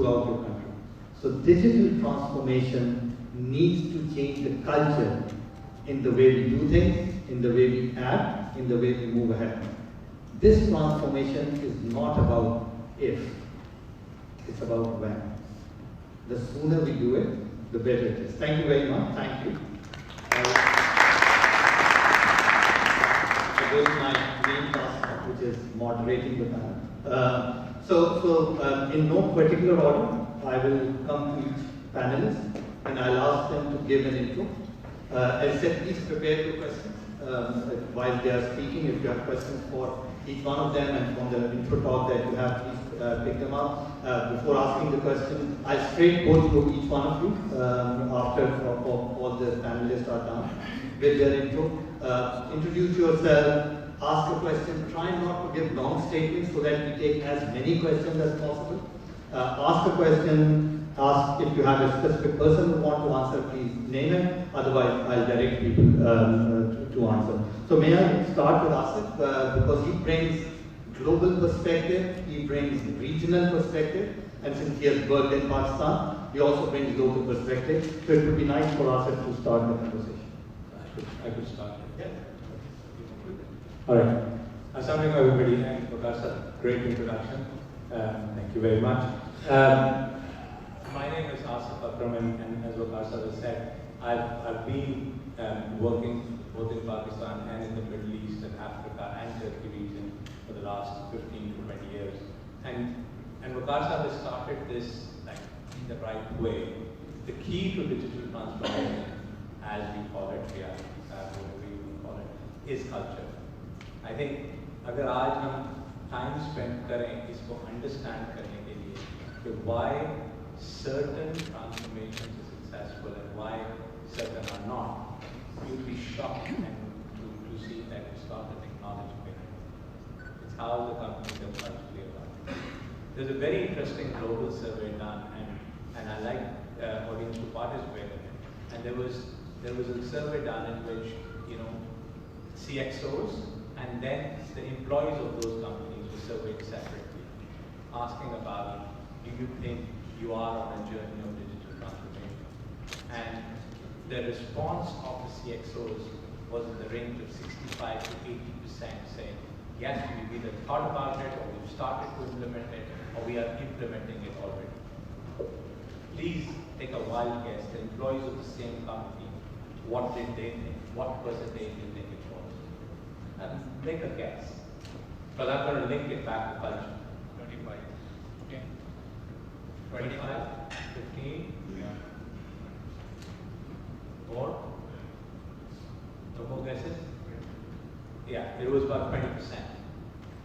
throughout your country. So digital transformation needs to change the culture in the way we do things, in the way we act, in the way we move ahead. This transformation is not about if, it's about when. The sooner we do it, the better it is. Thank you very much. Thank you. This is my main task, which is moderating the panel. In no particular order, I will come to each panelist and I'll ask them to give an intro. As I said, please prepare your questions while they are speaking. If you have questions for each one of them and from the intro talk that you have, please pick them up. Before asking the question, I'll straight go through each one of you after all the panelists are done with their intro. Introduce yourself, ask a question, try not to give long statements so that we take as many questions as possible. Ask a question, ask if you have a specific person who wants to answer, please name it, otherwise I'll direct people to answer. So may I start with Asif, because he brings global perspective, he brings regional perspective, and since he has worked in Pakistan, he also brings local perspective. So it would be nice for Asif to start the conversation. I could start. Yeah. All right. Assalamu alaikum everybody, and Veqar sir, great introduction. Thank you very much. My name is Asif Kareem, and as Veqar sir has said, I've been working both in Pakistan and in the Middle East and Africa and Turkey region for the last 15 to 20 years. And Veqar sir has started this in the right way. The key to digital transformation, as we call it, whatever you call it, is culture. I think अगर आज हम time spent करें इसको understand करने के लिए कि why certain transformations are successful and why certain are not, you'll be shocked and to see that it's not the technology behind it. It's how the companies are culturally about it. There's a very interesting global survey done, and I like audience to participate in it. And there was a survey done in which CXOs and then the employees of those companies were surveyed separately, asking about, do you think you are on a journey of digital transformation? And the response of the CXOs was in the range of 65 to 80% saying, yes, we've either thought about it, or we've started to implement it, or we are implementing it already. Please take a wild guess, the employees of the same company, what did they think? What percentage did they think it was? And make a guess. Because I'm going to link it back to culture. 25. Okay. 25? 15? Yeah. More? No more guesses? Yeah, it was about 20%.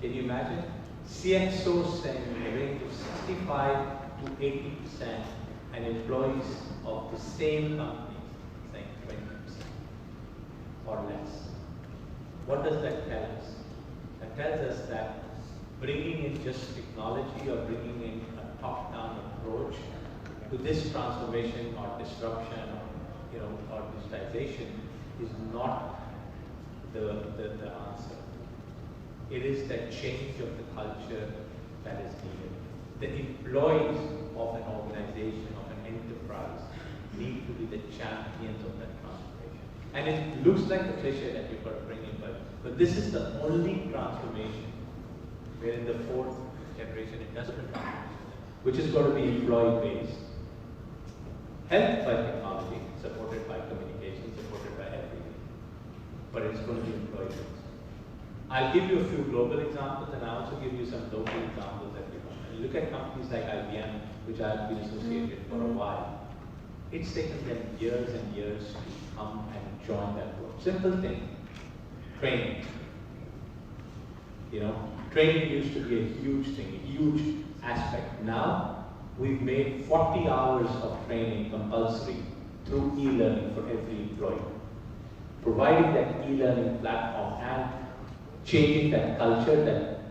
Can you imagine? CXOs saying in the range of 65 to 80%, and employees of the same company saying 20% or less. What does that tell us? That tells us that bringing in just technology or bringing in a top-down approach to this transformation or disruption or digitization is not the answer. It is that change of the culture that is needed. The employees of an organization, of an enterprise, need to be the champions of that transformation. And it looks like a cliche that you've got to bring in, but this is the only transformation where in the fourth generation industrial transformation, which is going to be employee-based, helped by technology, supported by communication, supported by everything, but it's going to be employee-based. I'll give you a few global examples, and I'll also give you some local examples that we want. And look at companies like IBM, which I've been associated for a while. It's taken them years and years to come and join that work. Simple thing, training. Training used to be a huge thing, a huge aspect. Now, we've made 40 hours of training compulsory through e-learning for every employee. Providing that e-learning platform and changing that culture,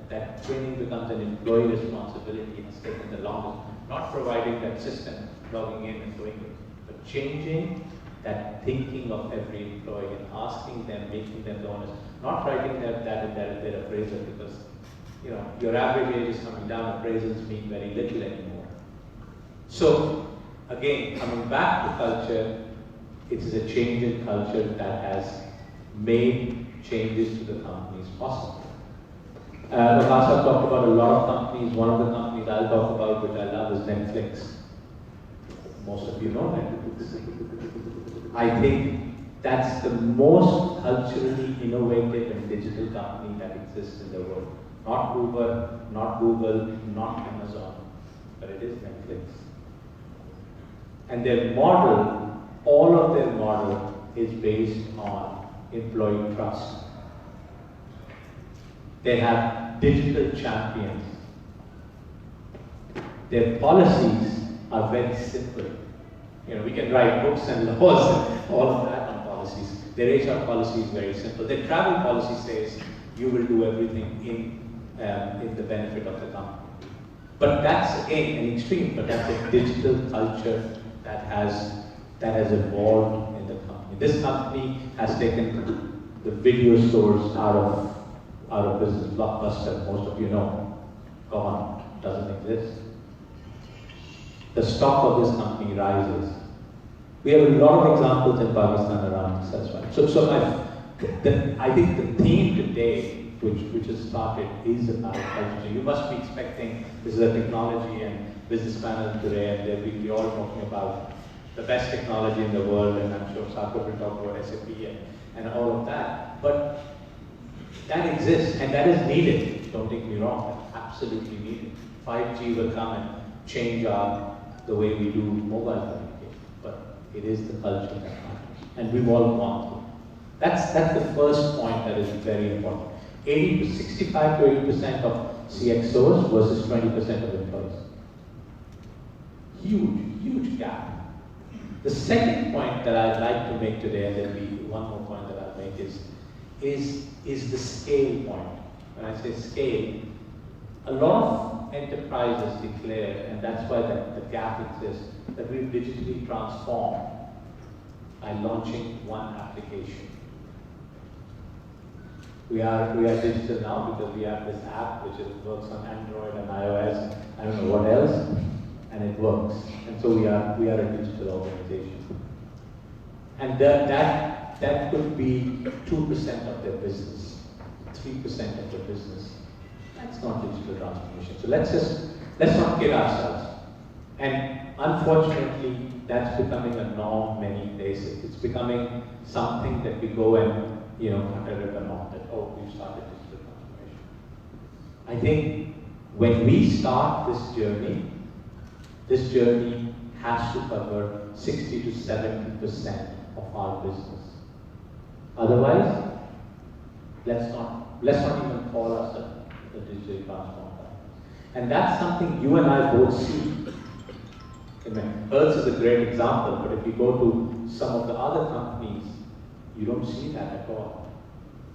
that training becomes an employee responsibility has taken the longest. Not providing that system, logging in and doing it, but changing that thinking of every employee and asking them, making them the owners, not writing that in their appraisal because your average age is coming down, appraisals mean very little anymore. So, again, coming back to culture, it is a change in culture that has made changes to the companies possible. Vakasa talked about a lot of companies. One of the companies I'll talk about, which I love, is Netflix. Most of you know Netflix. I think that's the most culturally innovative and digital company that exists in the world. Not Uber, not Google, not Amazon, but it is Netflix. And their model, all of their model is based on employee trust. They have digital champions. Their policies are very simple. You know, we can write books and laws and all of that on policies. Their HR policy is very simple. Their travel policy says you will do everything in the benefit of the company. But that's again an extreme, but that's a digital culture that has evolved in the company. This company has taken the video stores out of business. Blockbuster, most of you know, gone, doesn't exist. The stock of this company rises. We have a lot of examples in Pakistan around this as well. So I think the theme today, which has started, is about culture. You must be expecting, this is a technology and business panel today, and they'll be all talking about the best technology in the world, and I'm sure Saquib will talk about SAP and all of that. But that exists, and that is needed. Don't take me wrong, that's absolutely needed. 5G will come and change the way we do mobile communication, but it is the culture that matters, and we've all gone through. That's the first point that is very important. 65 to 80% of CXOs versus 20% of employees. Huge gap. The second point that I'd like to make today, and there'll be one more point that I'll make, is the scale point. When I say scale, a lot of enterprises declare, and that's why the gap exists, that we've digitally transformed by launching one application. We are digital now because we have this app which works on Android and iOS, I don't know what else, and it works. And so we are a digital organization. And that could be 2% of their business, 3% of their business. That's not digital transformation. So let's not kid ourselves. And unfortunately, that's becoming a norm many places. It's becoming something that we go and cut a ribbon off that, oh, we've started digital transformation. I think when we start this journey has to cover 60 to 70% of our business. Otherwise, let's not even call ourselves a digital transformer. And that's something you and I both see. Hertz is a great example, but if you go to some of the other companies, you don't see that at all.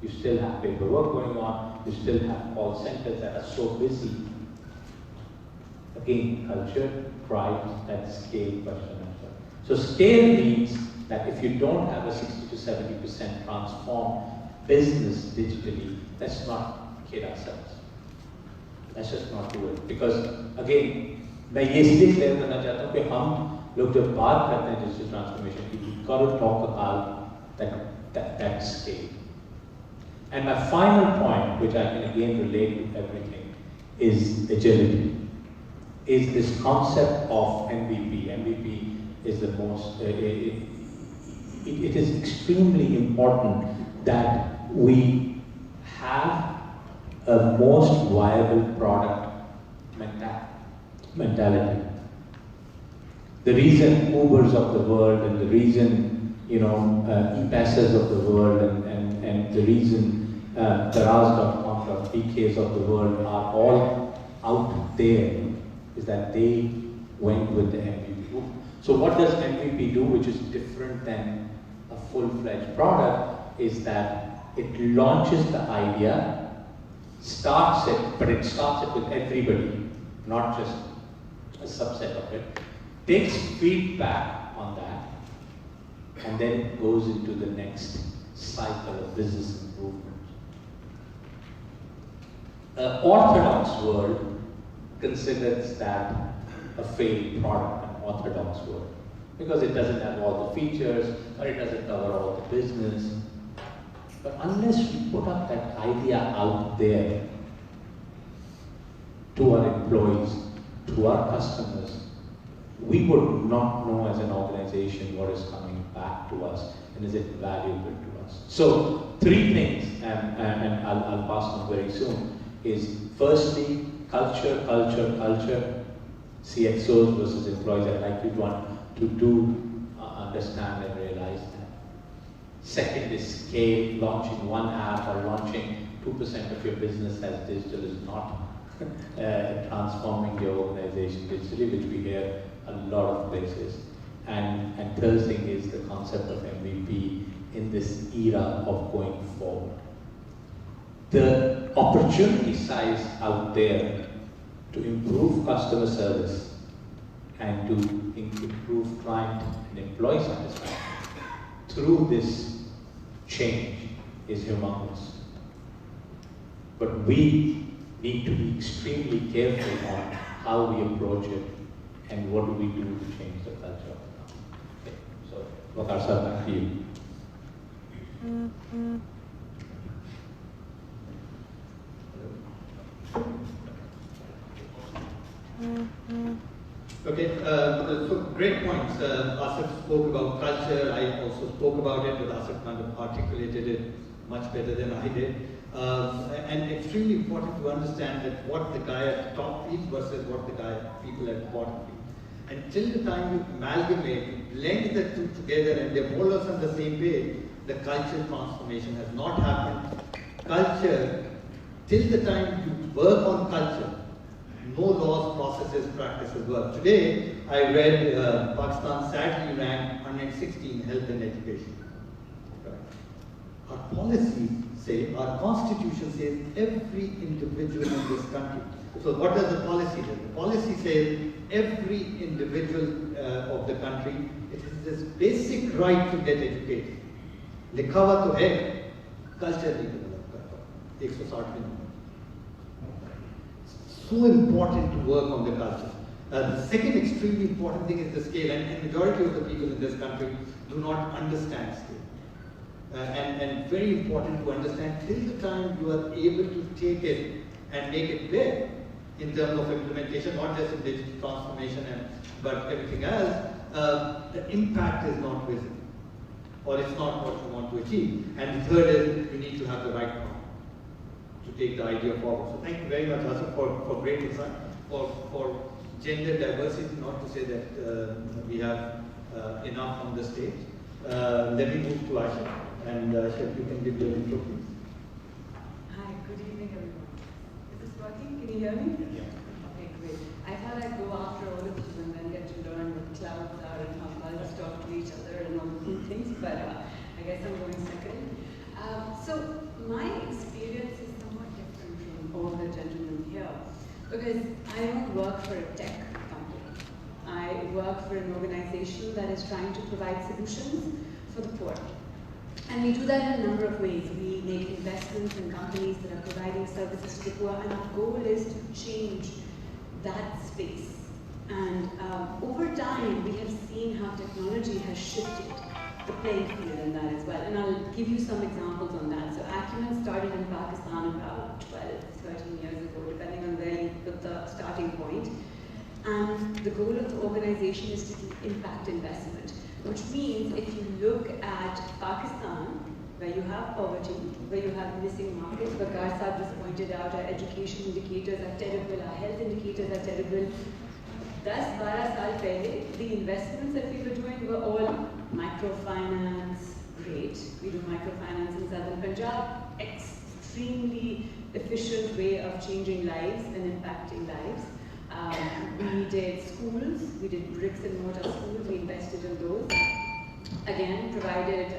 You still have paperwork going on, you still have call centers that are so busy. Again, culture drives that scale question as well. So scale means that if you don't have a 60 to 70% transformed business digitally, let's not kid ourselves. Let's just not do it. Because again, मैं ये इसलिए clear करना चाहता हूँ कि हम लोग जब बात करते हैं डिजिटल ट्रांसफॉर्मेशन की, we've got to talk about that scale. And my final point, which I can again relate to everything, is agility. Is this concept of MVP. MVP is the most, it is extremely important that we have a most viable product mentality. The reason Ubers of the world and the reason, e-passes of the world and the reason Daraz.com, PKs of the world are all out there is that they went with the MVP. So what does MVP do, which is different than a full-fledged product, is that it launches the idea, but it starts it with everybody, not just a subset of it, takes feedback on that, and then goes into the next cycle of business improvement. The orthodox world considers that a failed product. orthodox word, because it doesn't have all the features, or it doesn't cover all the business. But unless we put up that idea out there to our employees, to our customers, we would not know as an organization what is coming back to us and is it valuable to us. So 3 things, and I'll pass on very soon, is firstly, culture, CXOs versus employees. I'd like you to do understand and realize that. Second is scale. Launching one app or launching 2% of your business as digital is not transforming your organization digitally, which we hear a lot of places. And third thing is the concept of MVP in this era of going forward. The opportunity size out there to improve customer service and to improve client and employee satisfaction through this change is humongous. But we need to be extremely careful on how we approach it and what do we do to change the culture of the company. Okay. So, Veqar sir, back to you. Okay, so great points. Asif spoke about culture. I also spoke about it, but Asif kind of articulated it much better than I did. And extremely important to understand that what the guy at the top feels versus what the people at the bottom feel. Until the time you amalgamate, you blend the two together and they're more or less on the same page, the cultural transformation has not happened. Culture, till the time you work on culture, no laws, processes, practices work. Today, I read Pakistan sadly ranked 116 in health and education. Right. Our policies say, our constitution says every individual in this country. So what does the policy do? The policy says every individual of the country, it is this basic right to get educated. लिखा हुआ तो है, culture नहीं develop करता, 160 number. So important to work on the culture. The second extremely important thing is the scale, and majority of the people in this country do not understand scale. And very important to understand till the time you are able to take it and make it big in terms of implementation, not just in digital transformation but everything else, the impact is not visible, or it's not what you want to achieve. And the third is you need to have the right partner to take the idea forward. So thank you very much, Asif, for great insight, for gender diversity, not to say that we have enough on the stage. Let me move to Ayesha, and Ayesha, you can give your intro, please. Hi, good evening, everyone. Is this working? Can you hear me? Yeah. Okay, great. I thought I'd go after all of you and then get to learn what clouds are and how clouds talk to each other and all the cool things, but I guess I'm going second. So my experience is somewhat different from all the gentlemen here, because I don't work for a tech company. I work for an organization that is trying to provide solutions for the poor. And we do that in a number of ways. We make investments in companies that are providing services to the poor, and our goal is to change that space. And over time, we have seen how technology has shifted the playing field in that as well. And I'll give you some examples on that. So Acumen started in Pakistan about 12, 13 years ago, depending on where you put the starting point. And the goal of the organization is to do impact investment, which means if you look at Pakistan, where you have poverty, where you have missing markets, Veqar Sahib just pointed out our education indicators are terrible, our health indicators are terrible. 10-12 saal pehle, the investments that we were doing were all microfinance, great. We do microfinance in southern Punjab, extremely efficient way of changing lives and impacting lives. We did schools, we did bricks and mortar schools, we invested in those. Again, provided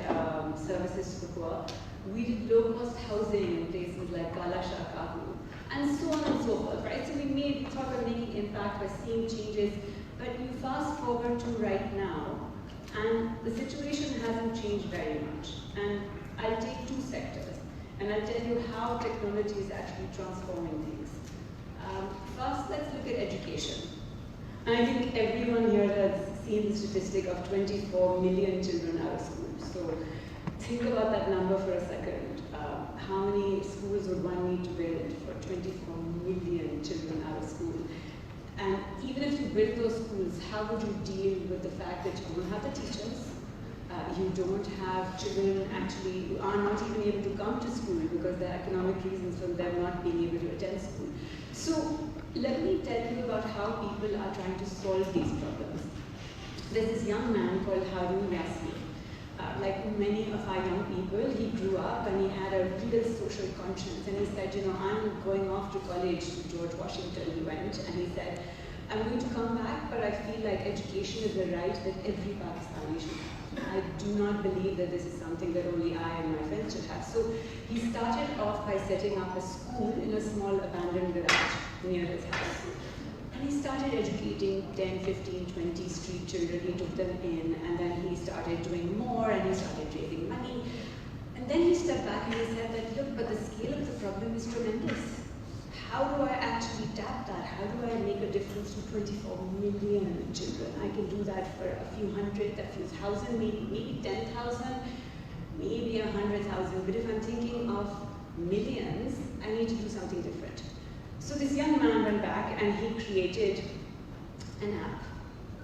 services to the poor. We did low-cost housing in places like Kalasha, Kahu, and so on and so forth, right? So we thought we're making impact by seeing changes, but you fast forward to right now, and the situation hasn't changed very much. And I'll take two sectors, and I'll tell you how technology is actually transforming things. First, let's look at education. And I think everyone here has seen the statistic of 24 million children out of school. So think about that number for a second. How many schools would one need to build for 24 million children out of school? And even if you build those schools, how would you deal with the fact that you don't have the teachers? You don't have children actually who are not even able to come to school because there are economic reasons for them not being able to attend school. So let me tell you about how people are trying to solve these problems. There's this young man called Harun Yasir. Like many of our young people, he grew up and he had a real social conscience. And he said, you know, I'm going off to college to George Washington. He went and he said, I'm going to come back, but I feel like education is a right that every Pakistani should have. I do not believe that this is something that only I and my friends should have. So he started off by setting up a school in a small abandoned garage near his house. And he started educating 10, 15, 20 street children. He took them in, and then he started doing more, and he started raising money. And then he stepped back and he said that, look, but the scale of the problem is tremendous. How do I actually tap that? How do I make a difference to 24 million children? I can do that for a few hundred, a few thousand, maybe 10,000, maybe 100,000. But if I'm thinking of millions, I need to do something different. So this young man went back and he created an app.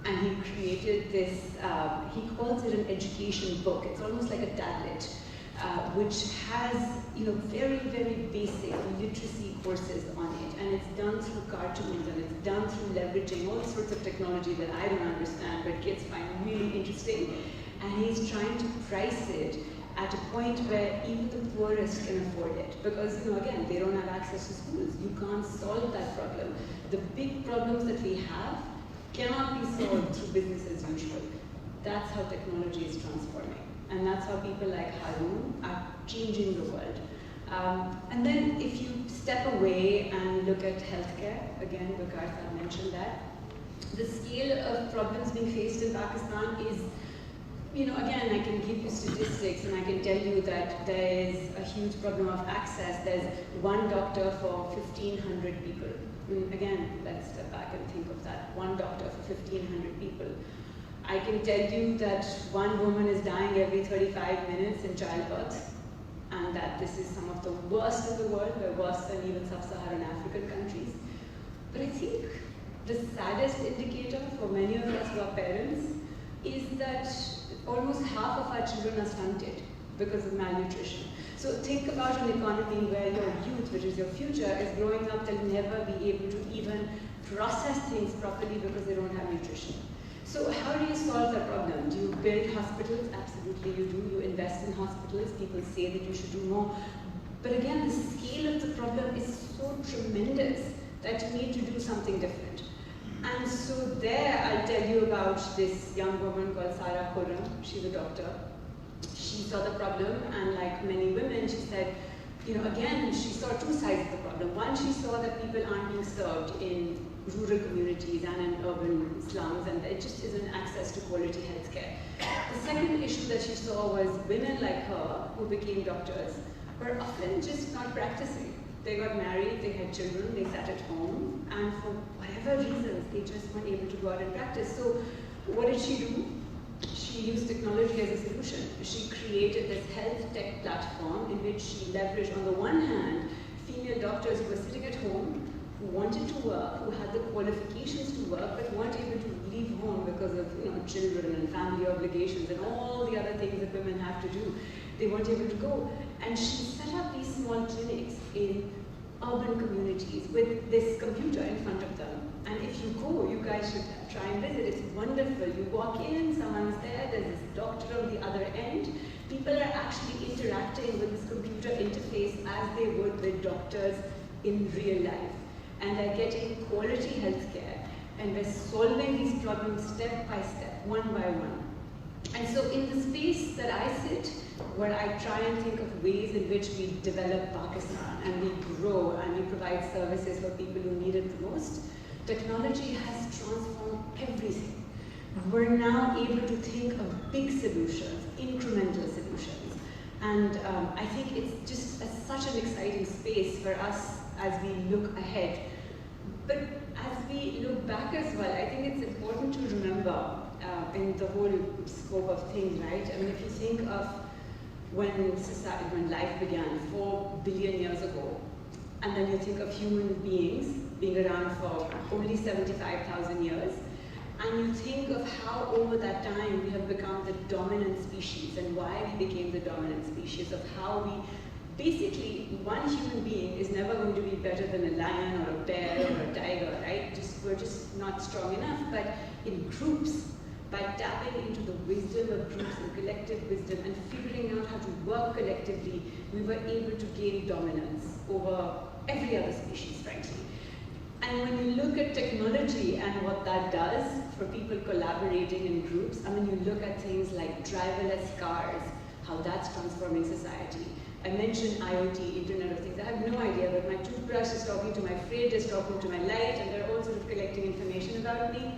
And he created this, he calls it an education book. It's almost like a tablet, which has, you know, very, very basic literacy courses on it. And it's done through cartoons, and it's done through leveraging all sorts of technology that I don't understand, but kids find really interesting. And he's trying to price it at a point where even the poorest can afford it. Because, you know, again, they don't have access to schools. You can't solve that problem. The big problems that we have cannot be solved through business as usual. That's how technology is transforming. And that's how people like Harun are changing the world. And then if you step away and look at healthcare, again, Veqar mentioned that, the scale of problems being faced in Pakistan is, you know, again, I can give you statistics and I can tell you that there is a huge problem of access. There's one doctor for 1,500 people. Again, let's step back and think of that. One doctor for 1,500 people. I can tell you that one woman is dying every 35 minutes in childbirth, and that this is some of the worst in the world. They're worse than even sub-Saharan African countries. But I think the saddest indicator for many of us who are parents is that almost half of our children are stunted because of malnutrition. So think about an economy where your youth, which is your future, is growing up, they'll never be able to even process things properly because they don't have nutrition. So how do you solve that problem? Do you build hospitals? Absolutely you do. You invest in hospitals. People say that you should do more. But again, the scale of the problem is so tremendous that you need to do something different. And so there I'll tell you about this young woman called Sarah Khurram. She's a doctor. She saw the problem, and like many women, she said, you know, again, she saw two sides of the problem. One, she saw that people aren't being served in rural communities and in urban slums, and there just isn't access to quality healthcare. The second issue that she saw was women like her, who became doctors, were often just not practicing. They got married, they had children, they sat at home, and for whatever reasons, they just weren't able to go out and practice. So what did she do? She used technology as a solution. She created this health tech platform in which she leveraged, on the one hand, female doctors who were sitting at home, who wanted to work, who had the qualifications to work, but weren't able to leave home because of, you know, children and family obligations and all the other things that women have to do. They weren't able to go. And she set up these small clinics in urban communities with this computer in front of them. And if you go, you guys should try and visit. It's wonderful. You walk in, someone's there, there's this doctor on the other end. People are actually interacting with this computer interface as they would with doctors in real life. And they're getting quality healthcare. And we're solving these problems step by step, one by one. And so in the space that I sit, where I try and think of ways in which we develop Pakistan and we grow and we provide services for people who need it the most, technology has transformed everything. We're now able to think of big solutions, incremental solutions. And I think it's just such an exciting space for us as we look ahead. But as we look back as well, I think it's important to remember in the whole scope of things, right? I mean, if you think of when society, when life began 4 billion years ago, and then you think of human beings being around for only 75,000 years, and you think of how over that time we have become the dominant species and why we became the dominant species, of how we basically, one human being is never going to be better than a lion or a bear or a tiger, right? We're just not strong enough. But in groups, by tapping into the wisdom of groups and collective wisdom and figuring out how to work collectively, we were able to gain dominance over every other species, frankly. And when you look at technology and what that does for people collaborating in groups, I mean, you look at things like driverless cars, how that's transforming society. I mentioned IoT, Internet of Things. I have no idea, but my toothbrush is talking to my fridge, is talking to my light, and they're all sort of collecting information about me.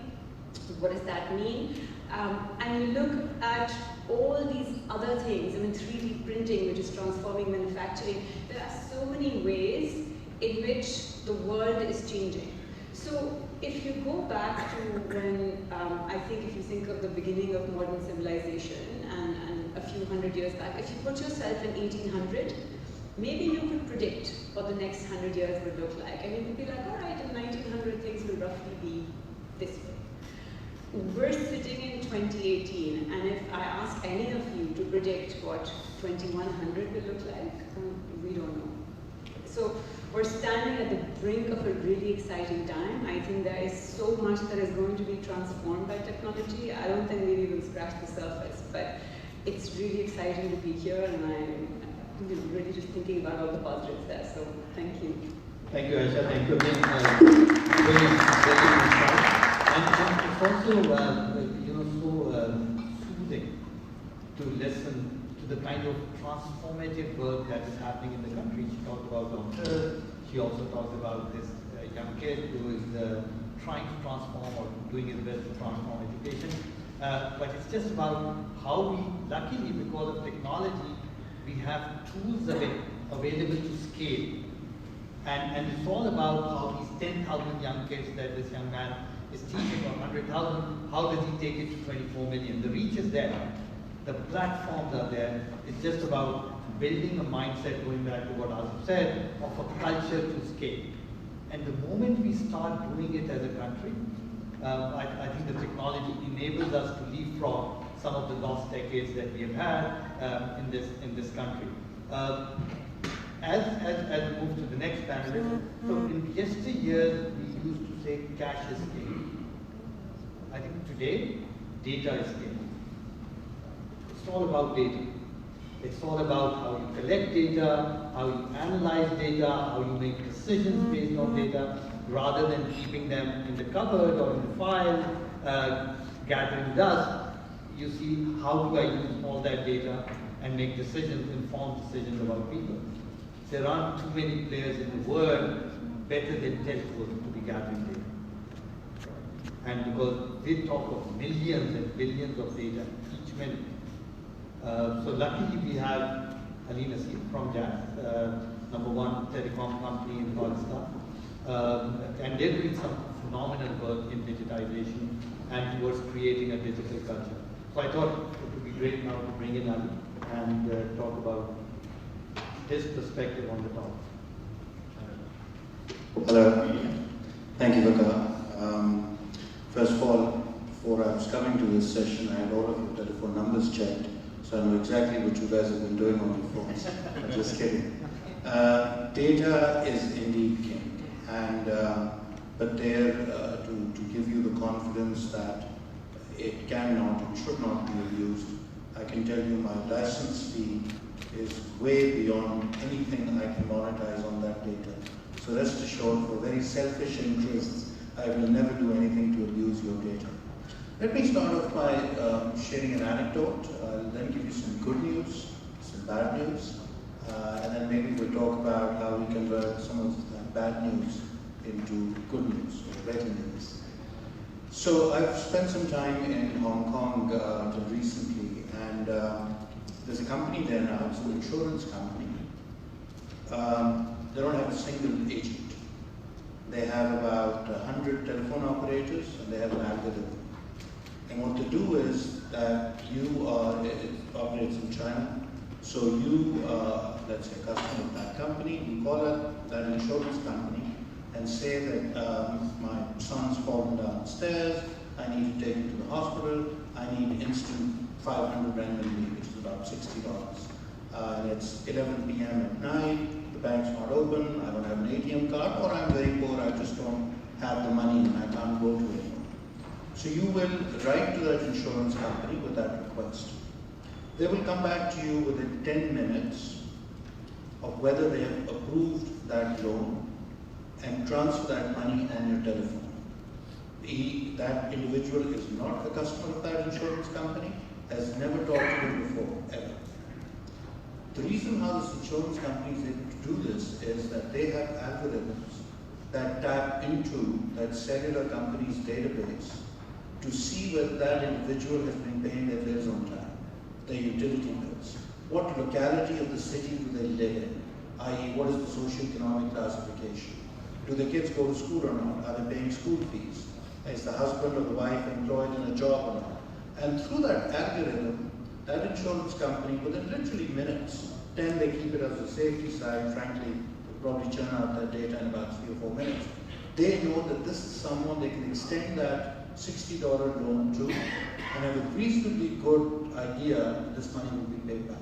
What does that mean? And you look at all these other things, I mean, 3D printing, which is transforming manufacturing. There are so many ways in which the world is changing. So if you go back to when, I think if you think of the beginning of modern civilization and a few hundred years back, if you put yourself in 1800, maybe you could predict what the next 100 years would look like. And you could be like, all right, in 1900 things will roughly be this way. We're sitting in 2018, and if I ask any of you to predict what 2100 will look like, we don't know. So we're standing at the brink of a really exciting time. I think there is so much that is going to be transformed by technology. I don't think we've even scratched the surface, but it's really exciting to be here, and I'm really just thinking about all the positives there. So thank you. Thank you, Ayesha. Thank you again. Very inspiring. And it's also, so soothing to listen to the kind of transformative work that is happening in the country. She talked about doctors. She also talked about this young kid who is trying to transform or doing his best to transform education. But it's just about how we, luckily because of technology, we have tools available to scale. And it's all about how these 10,000 young kids that this young man is teaching, or 100,000, how does he take it to 24 million? The reach is there. The platforms are there. It's just about building a mindset, going back to what Asif said, of a culture to scale. And the moment we start doing it as a country, I think the technology enables us to leapfrog some of the lost decades that we have had in this country. As we move to the next panel, so in yesteryears we used to say cash is king. I think today data is king. It's all about data. It's all about how you collect data, how you analyze data, how you make decisions based on data, rather than keeping them in the cupboard or in the file, gathering dust. You see, how do I use all that data and make decisions, informed decisions about people? There aren't too many players in the world better than telcos to be gathering data. And because they talk of millions and billions of data each minute. So luckily we have Naseer from Jaffer, #1 telecom company in Pakistan. And they're doing some phenomenal work in digitization and towards creating a digital culture. So I thought it would be great now to bring in Ali and talk about his perspective on the topic. Hello. Thank you, Veqar. First of all, before I was coming to this session, I had all of your telephone numbers checked, so I know exactly what you guys have been doing on your phones. I'm just kidding. Data is indeed king, and but there to give you the confidence that it cannot and should not be abused, I can tell you my license fee is way beyond anything I can monetize on that data. So rest assured, for very selfish interests, I will never do anything to abuse your data. Let me start off by sharing an anecdote. I'll then give you some good news, some bad news, and then maybe we'll talk about how we convert some of that bad news into good news or better news. So I've spent some time in Hong Kong until recently, and there's a company there now, it's an insurance company. They don't have a single agent. They have about 100 telephone operators, and they have an algorithm. And what they do is that it operates in China. So you, let's say, a customer of that company, you call up that insurance company and say that my son's fallen downstairs, I need to take him to the hospital, I need instant 500 renminbi, which is about $60. And it's 11 p.m. at night, the bank's not open, I don't have an ATM card, or I'm very poor, I just don't have the money and I can't go to it. So you will write to that insurance company with that request. They will come back to you within 10 minutes of whether they have approved that loan and transfer that money on your telephone. That individual is not a customer of that insurance company, has never talked to you before, ever. The reason how this insurance company is able to do this is that they have algorithms that tap into that cellular company's database to see whether that individual has been paying their bills on time, their utility bills. What locality of the city do they live in? I.e., what is the socioeconomic classification? Do the kids go to school or not? Are they paying school fees? Is the husband or the wife employed in a job or not? And through that algorithm, that insurance company, within literally minutes, then they keep it as a safety side, frankly, they'll probably churn out that data in about 3 or 4 minutes. They know that this is someone they can extend that $60 loan to, and have a reasonably good idea that this money will be paid back.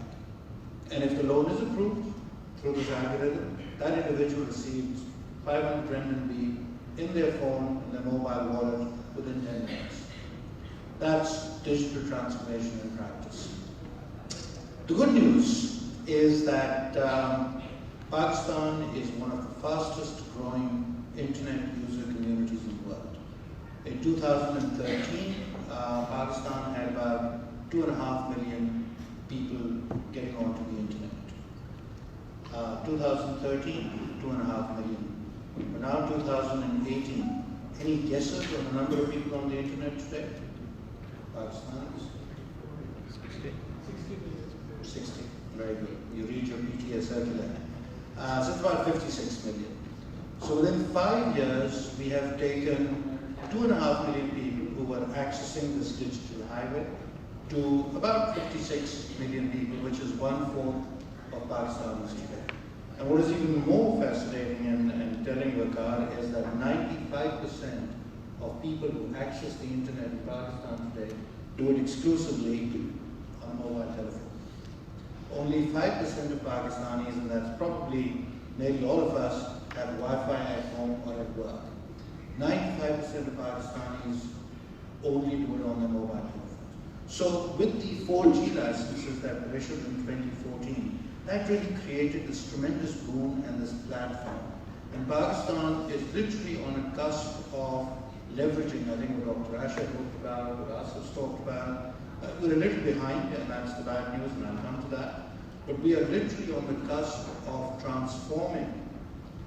And if the loan is approved through this algorithm, that individual receives 500 renminbi in their phone, in their mobile wallet, within 10 minutes. That's digital transformation in practice. The good news is that Pakistan is one of the fastest growing internet user communities in the world. In 2013, Pakistan had about 2.5 million people getting onto the internet. 2013, 2.5 million. But now 2018, any guesses on the number of people on the internet today? Pakistan is 60. Very good. You read your PTA circular. So it's about 56 million. So within 5 years, we have taken 2.5 million people who were accessing this digital highway to about 56 million people, which is 1/4 of Pakistanis today. And what is even more fascinating and telling Veqar is that 95% of people who access the internet in Pakistan today do it exclusively on a mobile telephone. Only 5% of Pakistanis, and that's probably maybe all of us, have Wi-Fi at home or at work. 95% of Pakistanis only do it on their mobile telephone. So with the 4G licenses that were issued in 2014, that really created this tremendous boom and this platform. And Pakistan is literally on a cusp of leveraging, I think what Dr. Ayesha talked about, what Asif talked about. We're a little behind, and that's the bad news, and I'll come to that. But we are literally on the cusp of transforming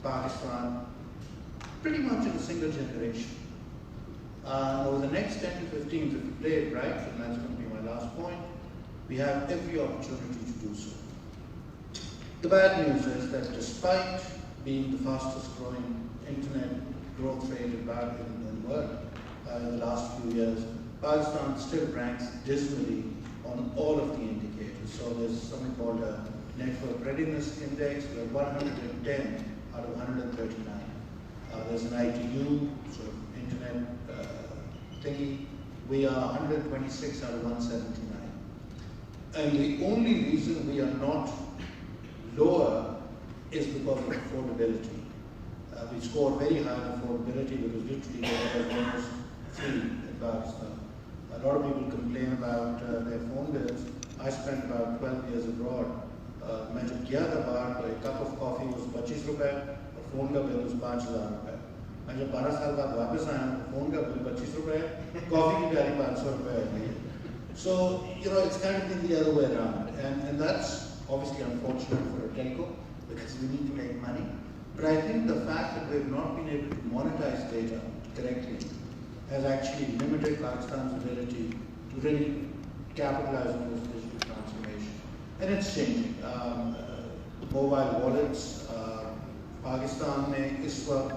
Pakistan pretty much in a single generation. Over the next 10 to 15, if we play it right, and that's going to be my last point, we have every opportunity to do so. The bad news is that despite being the fastest growing internet growth rate in the world in the last few years, Pakistan still ranks dismally on all of the indicators. So there's something called a Network Readiness Index. We're 110 out of 139. There's an ITU, sort of internet thingy. We are 126 out of 179. And the only reason we are not lower is because of affordability. We score very high on affordability because literally they are almost free in Pakistan. A lot of people complain about their phone bills. I spent about 12 years abroad. मैं जब गया था बाहर तो एक cup of coffee was 25 रुपए और phone का बिल was 5,000 रुपए. मैं जब 12 साल बाद वापस आया तो फोन का बिल 25 रुपए, कॉफी की प्याली 500 रुपए. So it's kind of been the other way around, and that's obviously unfortunate for a telco because we need to make money. But I think the fact that we've not been able to monetize data correctly has actually limited Pakistan's ability to really capitalize on this digital transformation. And it's changing. Mobile wallets, Pakistan में इस वक्त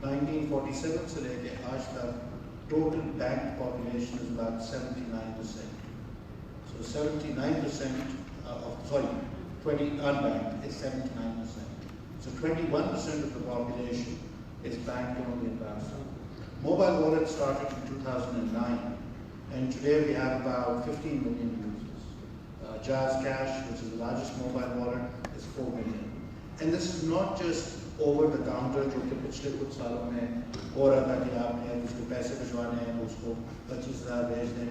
1947 से लेके आज तक total bank population is about 79%. So 79% of, 20 unbanked is 79%. So 21% of the population is banked only in Pakistan. Mobile wallet started in 2009, and today we have about 15 million users. Jazz Cash, which is the largest mobile wallet, is 4 million. And this is not just over the counter, जो कि पिछले कुछ सालों में हो रहा था कि आपने उसको पैसे भिजवाने हैं, उसको 25,000 भेज दें.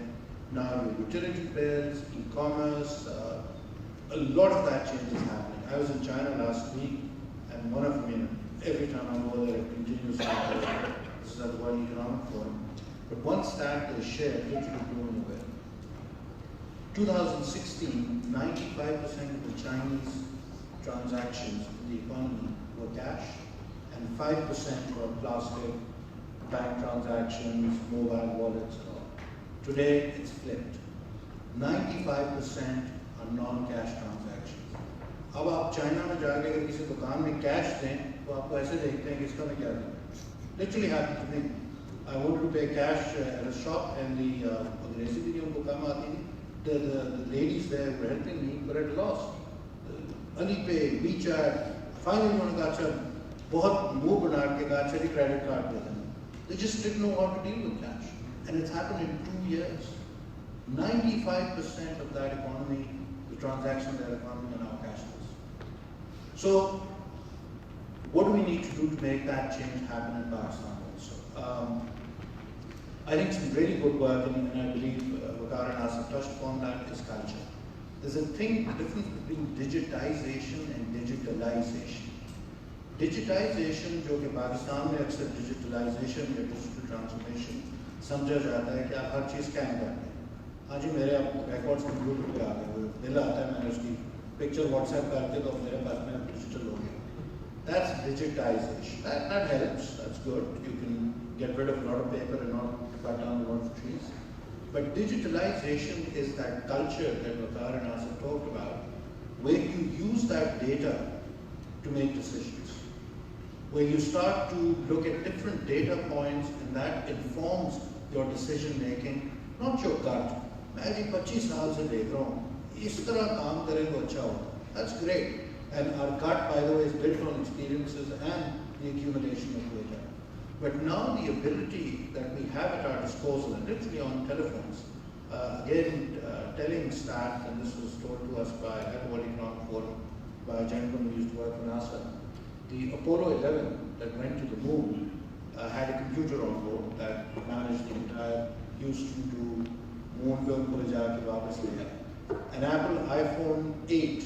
Now your utility bills, e-commerce, a lot of that change is happening. I was in China last week, and one of them, every time I go there, it continues to happen. This is at the World Economic Forum. But one stat they shared, literally blew me away. 2016, 95% of the Chinese transactions in the economy were cash, and 5% were plastic, bank transactions, mobile wallets, and all. Today, it's flipped. 95% are non-cash transactions. अब आप China में जाके अगर किसी दुकान में cash दें, तो आपको ऐसे देखते हैं कि इसका मैं क्या दूँ? Literally happened to me. I wanted to pay cash at a shop, and the aggressive भी उनको कम आती थी. The ladies there were helping me, but at a loss. Alipay, WeChat, finally उन्होंने कहा अच्छा बहुत मुंह बना के कहा अच्छा credit card दे देना. They just didn't know how to deal with cash, and it's happened in 2 years. 95% of that economy, the transactions of that economy are now cashless. So, what do we need to do to make that change happen in Pakistan also? I think some really good work, and I believe Veqar and Asif touched upon that, is culture. There's a difference between digitization and digitalization. Digitization, जो कि पाकिस्तान में अक्सर digitalization या digital transformation समझा जाता है कि आप हर चीज़ स्कैन करते हैं. हाँ जी मेरे records कंप्यूटर पे आ गए, बिल आता है मैंने उसकी पिक्चर व्हाट्सएप करके तो मेरे पास में डिजिटल हो गया. That's digitization. That helps. That's good. You can get rid of a lot of paper and not cut down a lot of trees. But digitalization is that culture that Veqar and Asif talked about, where you use that data to make decisions, where you start to look at different data points and that informs your decision making, not your gut. मैं जी 25 साल से देख रहा हूँ, इस तरह काम करें तो अच्छा होगा. That's great. And our gut, by the way, is built on experiences and the accumulation of data. But now the ability that we have at our disposal, and literally on telephones, again, telling stat, and this was told to us by at the World Economic Forum by a gentleman who used to work for NASA, the Apollo 11 that went to the moon had a computer on board that managed the entire Houston to moon पे उनको ले जाके वापस ले आया. An Apple iPhone 8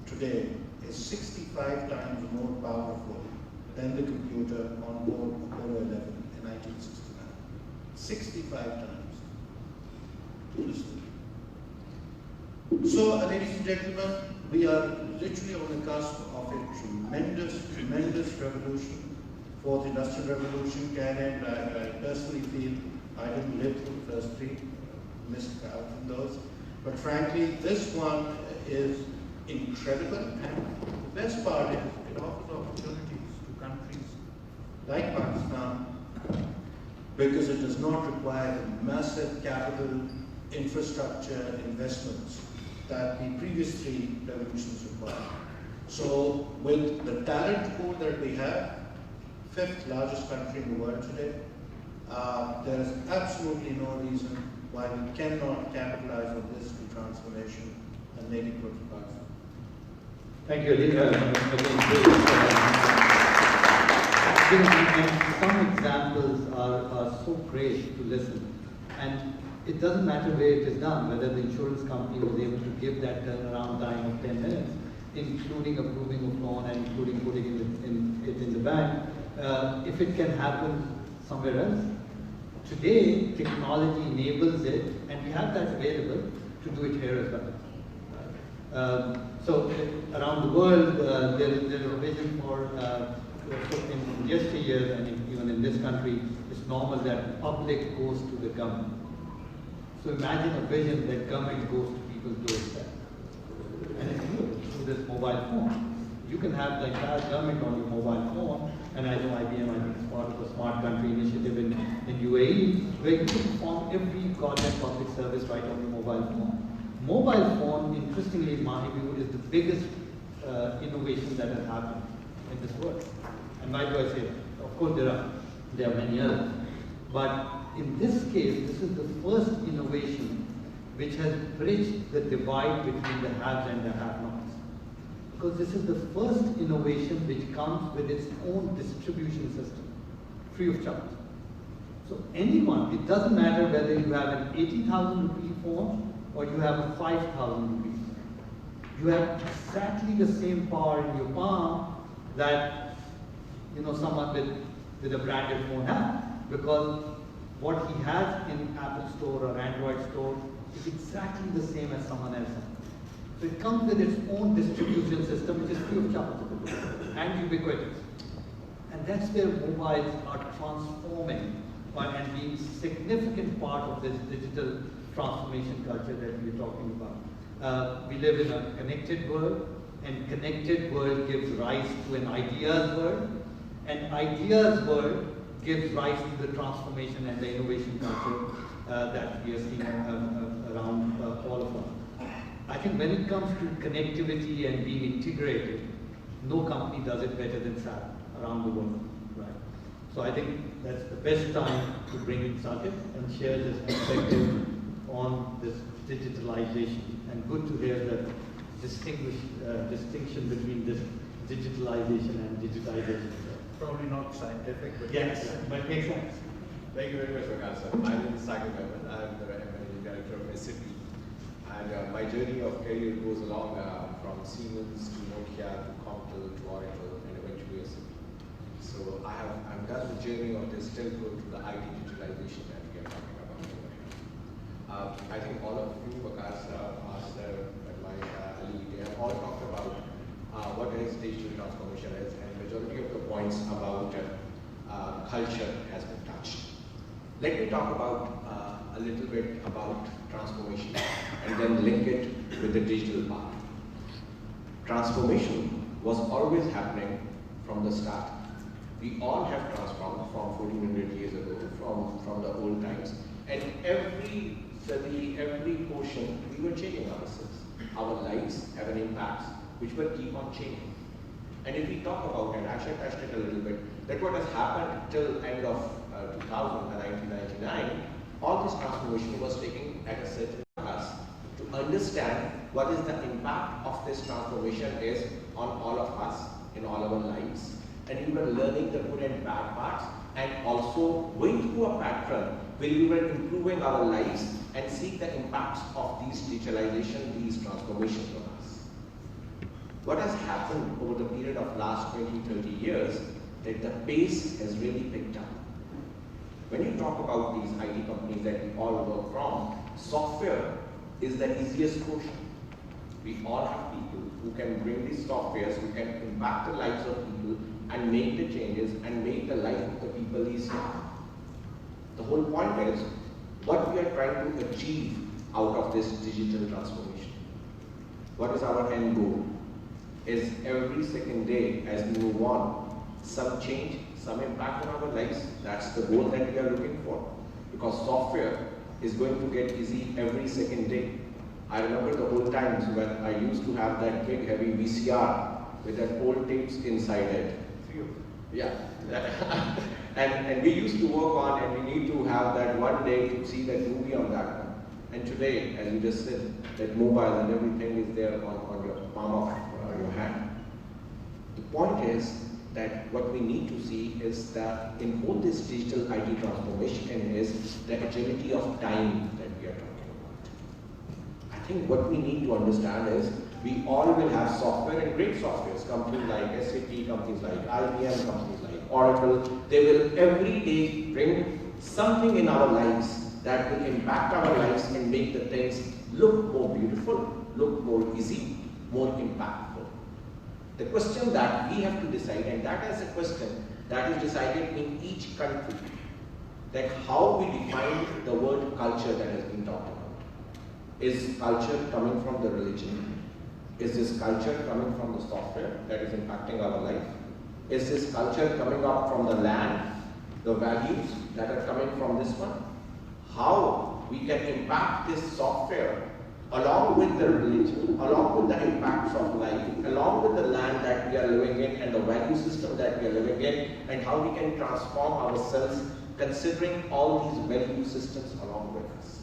today is 65 times more powerful than the computer on board Apollo 11 in 1969. 65 times. So, ladies and gentlemen, we are literally on the cusp of a tremendous, tremendous revolution. Fourth Industrial Revolution, and I personally feel I didn't live through the first three, missed out on those. But frankly, this one is incredible, and the best part is it offers opportunities to countries like Pakistan because it does not require the massive capital infrastructure investments that the previous three revolutions required. So with the talent pool that we have, fifth largest country in the world today, there is absolutely no reason why we cannot capitalize on this transformation and make it good for Pakistan. Thank you, Ali. Some examples are so great to listen, and it doesn't matter where it is done, whether the insurance company was able to give that turnaround time of 10 minutes, including approving of loan and including putting it in the bank, if it can happen somewhere else. Today, technology enables it, and we have that available to do it here as well. So around the world, there is a vision for, in yesteryears and even in this country, it's normal that public goes to the government. So imagine a vision that government goes to people's doorstep. And it's good through this mobile phone. you can have the entire government on your mobile phone, and I know IBM, I think, is part of the Smart Country initiative in UAE, where you can perform every government public service right on your mobile phone. Mobile phone, interestingly, in my view, is the biggest innovation that has happened in this world. And why do I say that? Of course, there are many others. But in this case, this is the first innovation which has bridged the divide between the haves and the have-nots. Because this is the first innovation which comes with its own distribution system, free of charge. So anyone, it doesn't matter whether you have an 80,000 rupee phone or you have a 5,000 rupee phone. You have exactly the same power in your palm that someone with a branded phone has, because what he has in Apple Store or Android Store is exactly the same as someone else has. So it comes with its own distribution system, which is free of charge and ubiquitous. And that's where mobiles are transforming and being a significant part of this digital transformation culture that we're talking about. We live in a connected world, and connected world gives rise to an ideas world, and ideas world gives rise to the transformation and the innovation culture that we are seeing around all of us. I think when it comes to connectivity and being integrated, no company does it better than SAP around the world, right? So I think that's the best time to bring in Saquib and share this perspective on this digitalization. And good to hear the distinction between this digitalization and digitization. Probably not scientific, but yes, but it makes sense. Thank you very much, Veqar sir. My name is Saquib. I'm the Managing Director of SAP. And my journey of career goes along from Siemens to Nokia to Comptel to Oracle and eventually SAP. So I've done the journey of this telco to the IT digitalization that we are talking about over here. I think all of you, Veqar sir, Master, and Ali, they have all talked about what is digital transformation is, and majority of the points about culture has been touched. Let me talk about a little bit about transformation and then link it with the digital part. Transformation was always happening from the start. We all have transformed from 1400 years ago, from the old times, and every study, every portion, we were changing ourselves. Our lives have an impact which will keep on changing. And if we talk about it, Ayesha touched it a little bit, that what has happened till end of 2000 and 1999, all this transformation was taking at a certain us to understand what is the impact of this transformation is on all of us in all our lives, and we were learning the good and bad parts, and also going through a pattern where we were improving our lives and seek the impacts of these digitalization, these transformations on us. What has happened over the period of last 20-30 years, that the pace has really picked up. When you talk about these IT companies that we all work from, software is the easiest portion. We all have people who can bring these softwares, who can impact the lives of people and make the changes and make the life of the people easier. The whole point is what we are trying to achieve out of this digital transformation. What is our end goal? Is every second day as we move on, some change, some impact on our lives. That's the goal that we are looking for. Because software is going to get easy every second day. I remember the old times when I used to have that big heavy VCR with that old tapes inside it. Yeah. and we used to work on, and we need to have that one day to see that movie on that one. And today, as you just said, that mobile and everything is there on your palm of your hand. The point is that what we need to see is that in both this digital IT transformation is the agility of time that we are talking about. I think what we need to understand is we all will have software and great softwares, companies like SAP, companies like IBM, companies like Oracle. They will every day bring something in our lives that will impact our lives and make the things look more beautiful, look more easy, more impactful. The question that we have to decide, and that is a question that is decided in each country, that how we define the word culture that has been talked about. Is culture coming from the religion? Is this culture coming from the software that is impacting our life? Is this culture coming up from the land, the values that are coming from this one? How we can impact this software along with the religion, along with the impacts of life, along with the land that we are living in and the value system that we are living in, and how we can transform ourselves considering all these value systems along with us.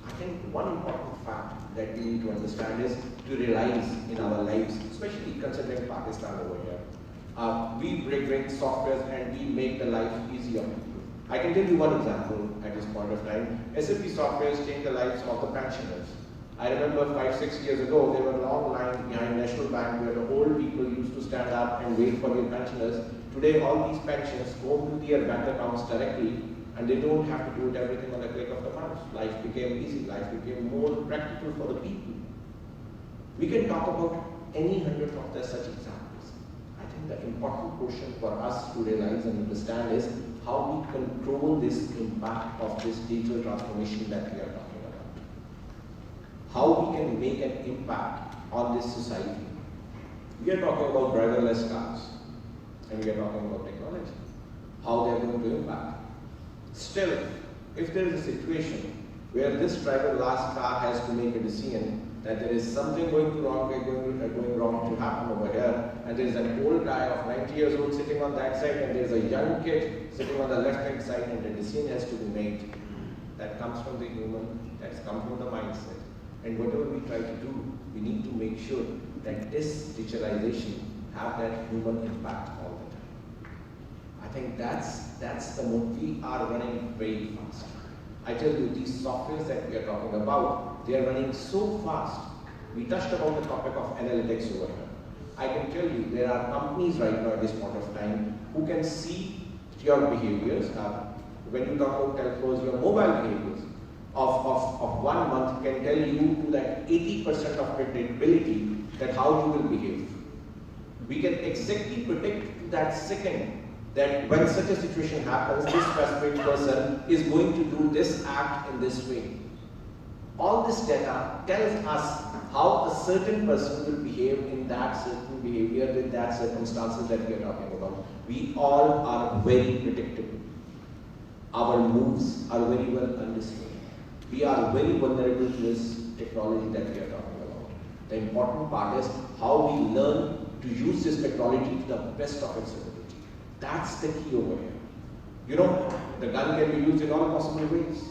I think one important fact that we need to understand is to realize in our lives, especially considering Pakistan over here, we bring softwares and we make the life easier. I can tell you one example at this point of time. SAP softwares change the lives of the pensioners. I remember 5-6 years ago, there were long lines behind National Bank where the old people used to stand up and wait for their pensioners. Today, all these pensions go to their bank accounts directly, and they don't have to do everything on the click of the mouse. Life became easy, life became more practical for the people. We can talk about any hundred of such examples. I think the important portion for us to realize and understand is how we control this impact of this digital transformation that we are talking about. How we can make an impact on this society. We are talking about driverless cars, and we are talking about technology. How they are going to impact. Still, if there is a situation where this driverless car has to make a decision that there is something going wrong to happen over here, and there is an old guy of 90 years old sitting on that side, and there is a young kid sitting on the left-hand side, and the decision has to be made. That comes from the human, that's come from the mindset. And whatever we try to do, we need to make sure that this digitalization have that human impact all the time. I think that's the move. We are running very fast. I tell you, these softwares that we are talking about, they are running so fast. We touched about the topic of analytics over here. I can tell you, there are companies right now at this point of time who can see your behaviors. When you talk about telcos, your mobile behaviors of 1 month can tell you to that 80% of predictability that how you will behave. We can exactly predict that second that when such a situation happens, this specific person is going to do this act in this way. All this data tells us how a certain person will behave in that certain behavior with that circumstances that we are talking about. We all are very predictable. Our moves are very well understood. We are very vulnerable to this technology that we are talking about. The important part is how we learn to use this technology to the best of its ability. That's the key over here. You know, the gun can be used in all possible ways.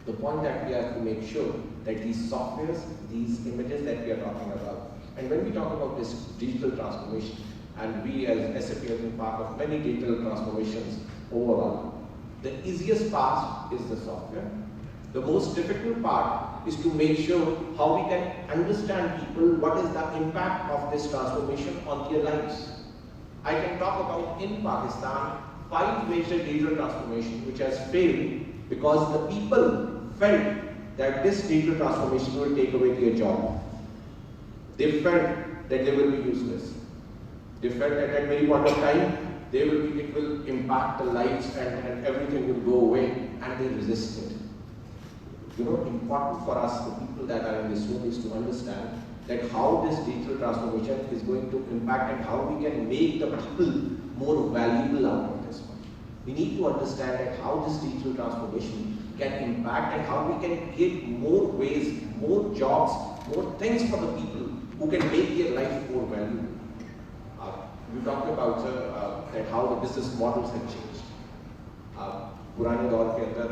The point that we have to make sure that these softwares, these images that we are talking about, and when we talk about this digital transformation, and we as SAP have been part of many digital transformations overall, the easiest part is the software. The most difficult part is to make sure how we can understand people, what is the impact of this transformation on their lives. I can talk about in Pakistan, 5 major digital transformation which has failed because the people felt that this digital transformation will take away their job. They felt that they will be useless. They felt that at very point of time, it will impact the lives and everything will go away, and they resisted. You know, important for us, the people that are in this room, is to understand that how this digital transformation is going to impact and how we can make the people more valuable out of this one. We need to understand that how this digital transformation can impact and how we can create more ways, more jobs, more things for the people who can make their life more valuable. You talked about that how the business models have changed. पुराने दौर के अंदर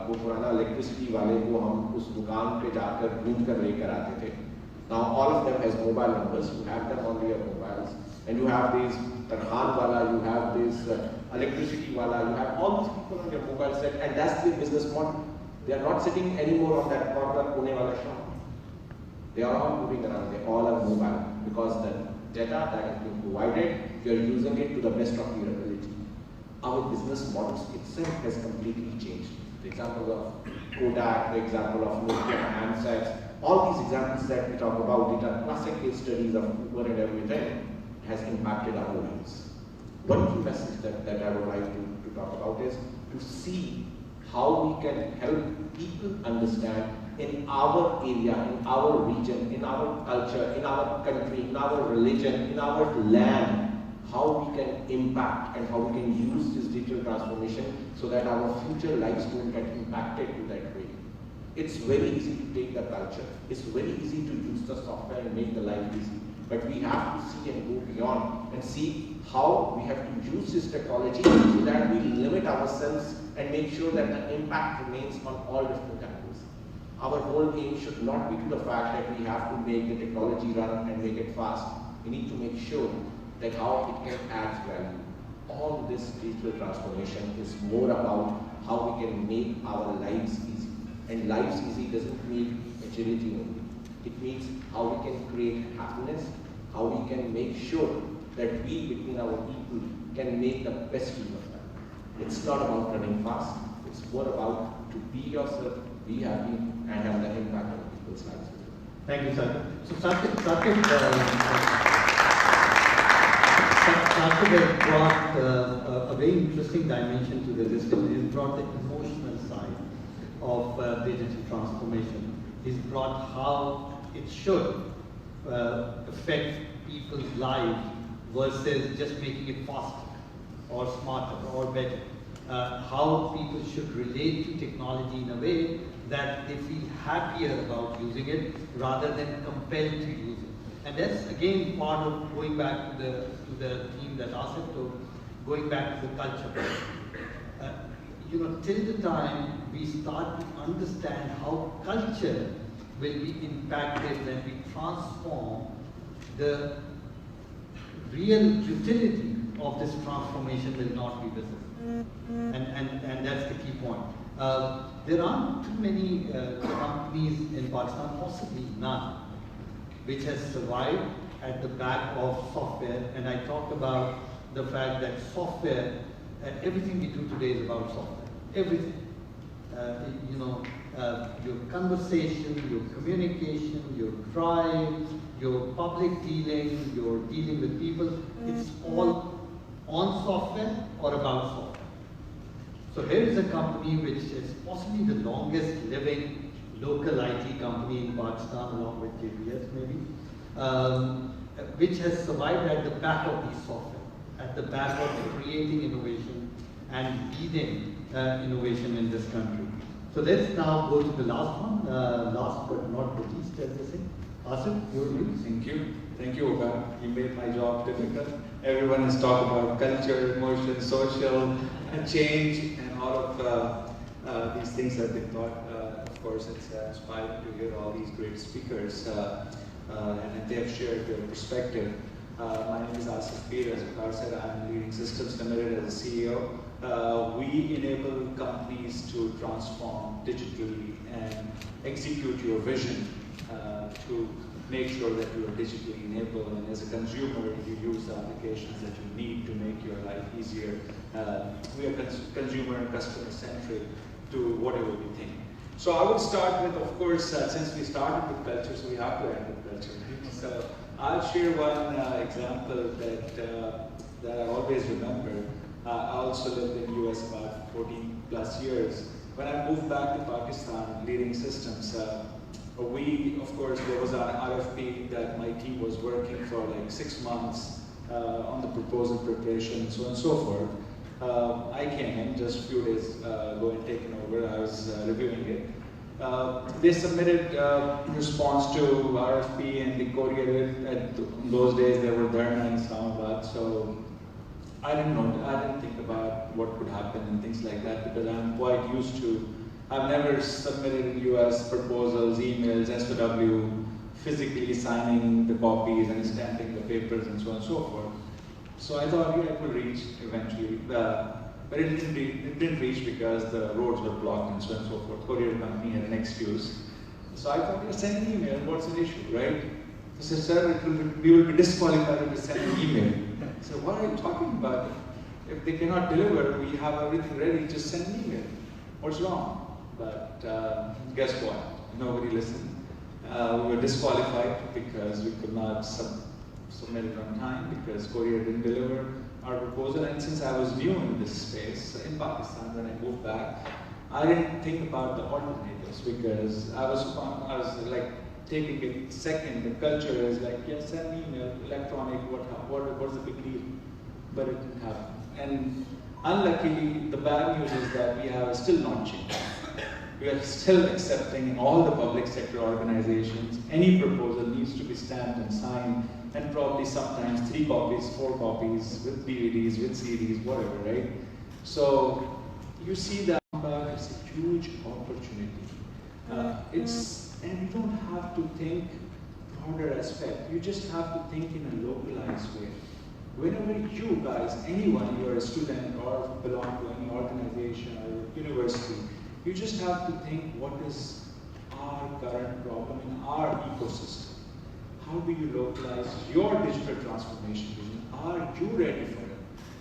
वो पुराना electricity वाले को हम उस दुकान पे जाकर ढूंढ कर लेकर आते थे. Now all of them has mobile numbers. You have them on your mobiles, and you have these Tarhan wala, you have this electricity wala, you have all these people on your mobile set, and that's the business model. They are not sitting anymore on that corner Pune wala shop. They are all moving around. They all are mobile because the data that is being provided, you are using it to the best of your ability. Our business models itself has completely changed. The example of Kodak, the example of Nokia handsets, all these examples that we talk about, these are classic case studies of Uber and everything, has impacted our lives. One key message that I would like to talk about is to see how we can help people understand in our area, in our region, in our culture, in our country, in our religion, in our land, how we can impact and how we can use this digital transformation so that our future lives don't get impacted to that way. It's very easy to take the culture, it's very easy to use the software and make the life easy. But we have to see and go beyond and see how we have to use this technology so that we limit ourselves and make sure that the impact remains on all different angles. Our whole aim should not be to the fact that we have to make the technology run and make it fast. We need to make sure that how it can add value. All this digital transformation is more about how we can make our lives easy. And lives easy doesn't mean agility only. It means how we can create happiness, how we can make sure that we between our people can make the best use of that. It's not about running fast, it's more about to be yourself, be happy, and have the impact on people's lives. Thank you, Saquib. So Saquib has brought a very interesting dimension to the discussion. He's brought the emotional side of digital transformation. He's brought how it should affect people's lives versus just making it faster or smarter or better. How people should relate to technology in a way that they feel happier about using it rather than compelled to use it. And that's again part of going back to the theme that Asif took, going back to the culture. Till the time we start to understand how culture will be impacted when we transform, the real utility of this transformation will not be visible. And that's the key point. There aren't too many companies in Pakistan, possibly none, which has survived at the back of software. And I talked about the fact that software, everything we do today is about software. Everything. Your conversation, your communication, your drive, your public dealing, your dealing with people, it's all on software or about software. So here is a company which is possibly the longest living local IT company in Pakistan, along with JBS maybe, which has survived at the back of these software, at the back of creating innovation and leading innovation in this country. So let's now go to the last one, last but not the least, as they say. Asif, your views? Thank you. Thank you, Veqar. You made my job difficult. Everyone has talked about culture, emotion, social change, and all of these things that they thought. Of course, it's inspiring to hear all these great speakers, and they have shared their perspective. My name is Asif Kareem. As Veqar said, I'm leading Systems Limited as a CEO. We enable companies to transform digitally and execute your vision to make sure that you are digitally enabled, and as a consumer, you use the applications that you need to make your life easier. We are consumer and customer centric to whatever we think. So I would start with, of course, since we started with culture, so we have to end with culture. Right? So I'll share one example that I always remember. I also lived in US about 14 plus years. When I moved back to Pakistan, leading systems, of course, there was an RFP that my team was working for like 6 months on the proposal preparation and so on and so forth. I came in just a few days ago and taken over. I was reviewing it. They submitted response to RFP and they couriered it. In those days, there were Dharna in Islamabad, so I didn't think about what could happen and things like that because I'm quite used to. I've never submitted in US proposals, emails, SOW, physically signing the copies and stamping the papers and so on and so forth. So I thought, yeah, it would reach eventually. But it didn't reach because the roads were blocked and so on and so forth. Courier company had an excuse. So I thought, yeah, send an email, what's the issue, right? He said, sir, we will be disqualified if we send an email. I said, what are you talking about? If they cannot deliver, we have everything ready, just send an email. What's wrong? But guess what? Nobody listened. We were disqualified because we could not submit it on time because courier didn't deliver our proposal. And since I was new in this space in Pakistan, when I moved back, I didn't think about the alternatives because I was like taking it second. The culture is like, yeah, send me email, electronic, what's the big deal? But it didn't happen. And unluckily, the bad news is that we have still not changed. We are still accepting in all the public sector organizations, any proposal needs to be stamped and signed, and probably sometimes 3 copies, 4 copies, with DVDs, with CDs, whatever, right? So you see that it's a huge opportunity. And you don't have to think broader aspect. You just have to think in a localized way. Whenever you guys, anyone, you're a student or belong to any organization or university, you just have to think what is our current problem in our ecosystem. How do you localize your digital transformation vision? Are you ready for it?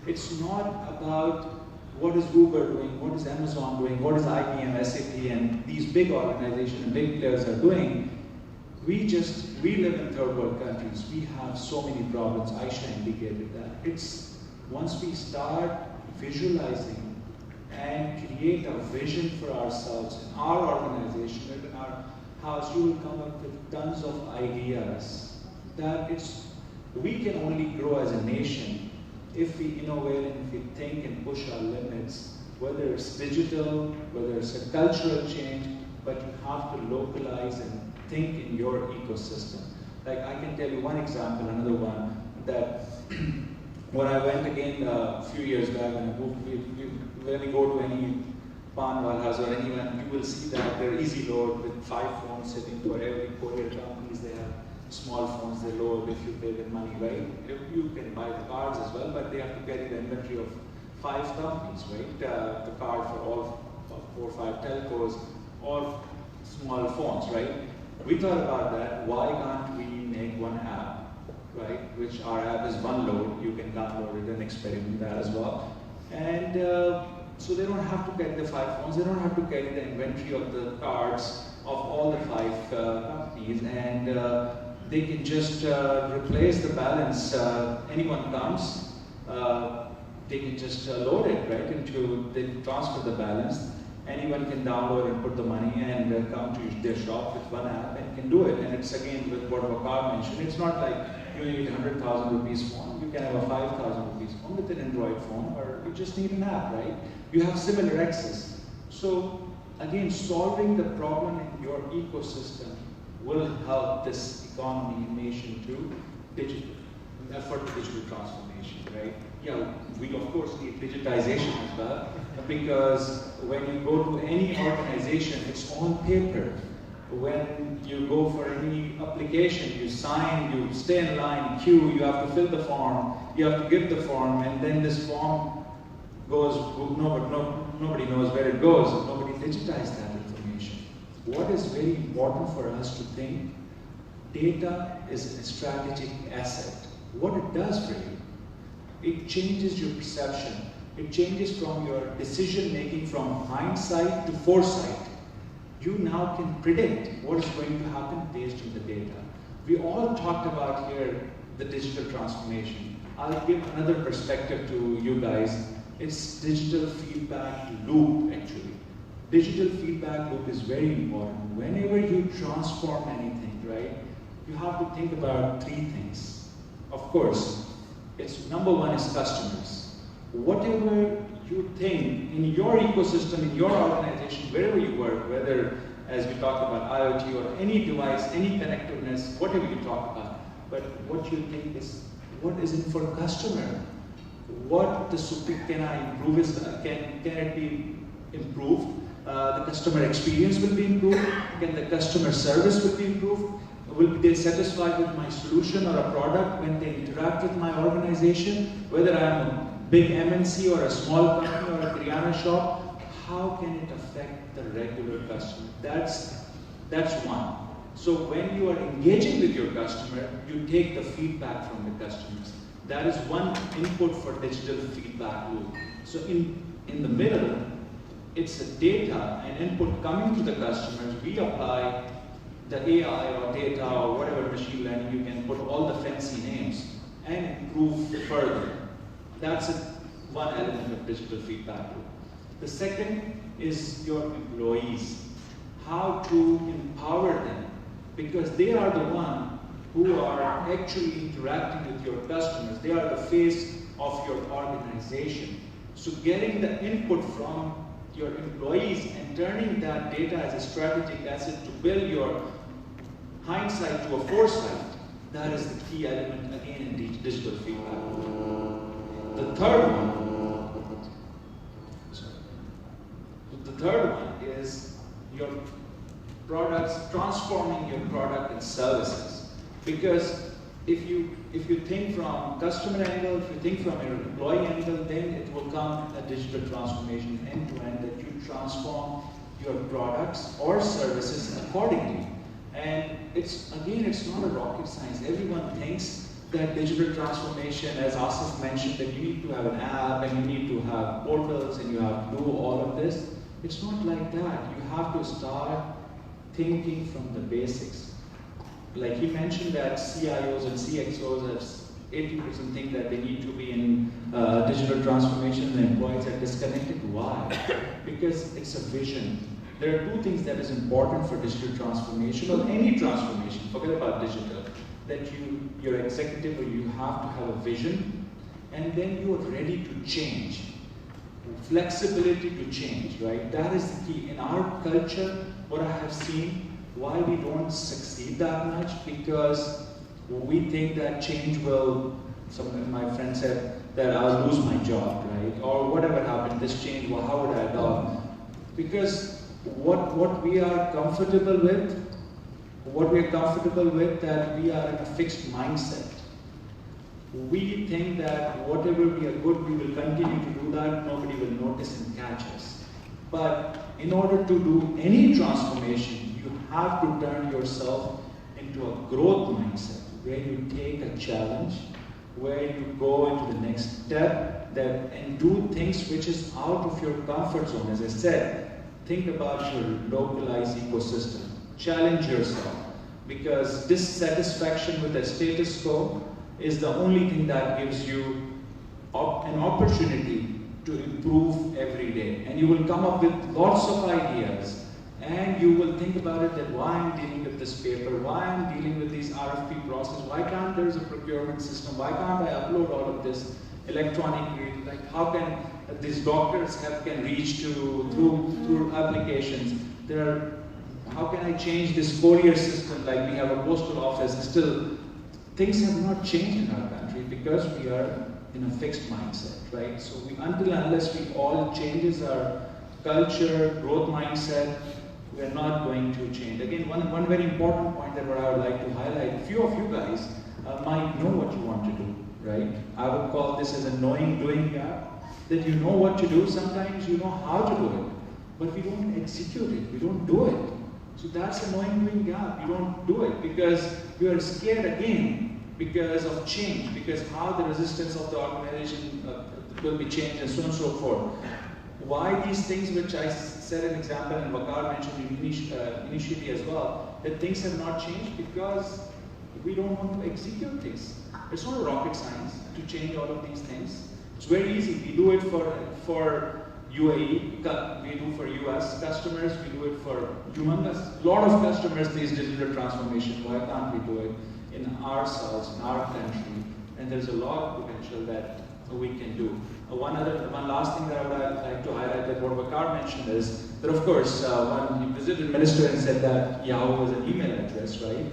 It's not about what is Google doing, what is Amazon doing, what is IBM, SAP, and these big organizations and big players are doing. We live in third world countries. We have so many problems. Ayesha indicated that. It's once we start visualizing and create a vision for ourselves in our organization, in our house, you will come up with tons of ideas that we can only grow as a nation if we innovate and if we think and push our limits, whether it's digital, whether it's a cultural change, but you have to localize and think in your ecosystem. Like I can tell you one example, another one, that when I went again a few years back and I moved, when we go to any Pan Walhas or anyone, you will see that they're easy load with 5 phones sitting for every courier companies. They have small phones they load if you pay them money, right? You can buy the cards as well, but they have to carry the inventory of 5 companies, right? The card for all 4 or 5 telcos or small phones, right? We thought about that. Why can't we make one app, right? Which our app is one load. You can download it and experiment that as well. And so they don't have to carry the 5 phones. They don't have to carry the inventory of the cards of all the 5 companies, and they can just replace the balance. Anyone comes, they can just load it right into. They transfer the balance. Anyone can download and put the money and come to their shop with one app and can do it. And it's again with what Veqar mentioned. It's not like you need a 100,000 rupees phone. You can have a 5,000 rupees phone with an Android phone, or you just need an app, right? You have similar access. So again, solving the problem in your ecosystem will help this economy and nation to digital, effort to digital transformation, right? Yeah, we of course need digitization as well, because when you go to any organization, it's on paper. When you go for any application, you sign, you stay in line, queue, you have to fill the form, you have to give the form, and then this form goes, nobody knows where it goes, nobody digitized that information. What is very important for us to think, data is a strategic asset. What it does for you, it changes your perception. It changes from your decision making from hindsight to foresight. You now can predict what is going to happen based on the data. We all talked about here the digital transformation. I'll give another perspective to you guys. It's digital feedback loop, actually. Digital feedback loop is very important. Whenever you transform anything, right, you have to think about 3 things. Of course, it's number 1 is customers. Whatever you think in your ecosystem, in your organization, wherever you work, whether as we talked about IoT or any device, any connectiveness, whatever you talk about, but what you think is, what is it for customer? What can I improve? Can it be improved? The customer experience will be improved. Can the customer service will be improved? Will they satisfied with my solution or a product when they interact with my organization? Whether I'm a big MNC or a small company or a Kirana shop, how can it affect the regular customer? That's one. So when you are engaging with your customer, you take the feedback from the customers. That is one input for digital feedback loop. So in the middle, it's a data and input coming to the customers. We apply the AI or data or whatever machine learning, you can put all the fancy names and improve further. That's one element of digital feedback loop. The second is your employees. How to empower them, because they are the one who are actually interacting with your customers. They are the face of your organization. So getting the input from your employees and turning that data as a strategic asset to build your hindsight to a foresight, that is the key element again in digital feedback. The third one is your products, transforming your product and services. Because if you think from customer angle, if you think from your employee angle, then it will come a digital transformation end-to-end that you transform your products or services accordingly. And it's not a rocket science. Everyone thinks that digital transformation, as Asif mentioned, that you need to have an app and you need to have portals and you have to do all of this. It's not like that. You have to start thinking from the basics. Like he mentioned that CIOs and CXOs have 80% think that they need to be in digital transformation and the employees are disconnected. Why? Because it's a vision. There are two things that is important for digital transformation or any transformation, forget about digital, that your executive or you have to have a vision and then you are ready to change. Flexibility to change, right? That is the key. In our culture, what I have seen, why we don't succeed that much, because we think that change will, some of my friends said that I'll lose my job, right? Or whatever happened, this change, well, how would I adopt? Because what we are comfortable with, that we are in a fixed mindset. We think that whatever we are good, we will continue to do that, nobody will notice and catch us. But in order to do any transformation, you have to turn yourself into a growth mindset, where you take a challenge, where you go into the next step, and do things which is out of your comfort zone. As I said, think about your localized ecosystem. Challenge yourself, because dissatisfaction with the status quo is the only thing that gives you an opportunity to improve every day. And you will come up with lots of ideas, and you will think about it, that why I'm dealing with this paper, why I'm dealing with these RFP process, why can't there's a procurement system, why can't I upload all of this electronically, like how can these doctors can reach to through applications. How can I change this courier system, like we have a postal office, still things have not changed in our country because we are in a fixed mindset, right? So unless we all changes our culture, growth mindset, we are not going to change. Again, one very important point that what I would like to highlight, a few of you guys might know what you want to do, right? I would call this as a knowing-doing gap, that you know what to do, sometimes you know how to do it, but we don't execute it, we don't do it. So that's a knowing-doing gap, you don't do it because you are scared again because of change, because how the resistance of the organization will be changed and so on and so forth. Why these things which I said an example and Veqar mentioned initially as well, that things have not changed because we don't want to execute things. It's not a rocket science to change all of these things. It's very easy. We do it for UAE, we do for US customers, we do it for humongous, lot of customers, these digital transformation. Why can't we do it in ourselves, in our country? And there's a lot of potential that we can do. One last thing that I would like to highlight, that what Veqar mentioned is that, of course, when he visited minister and said that Yahoo was an email address, right?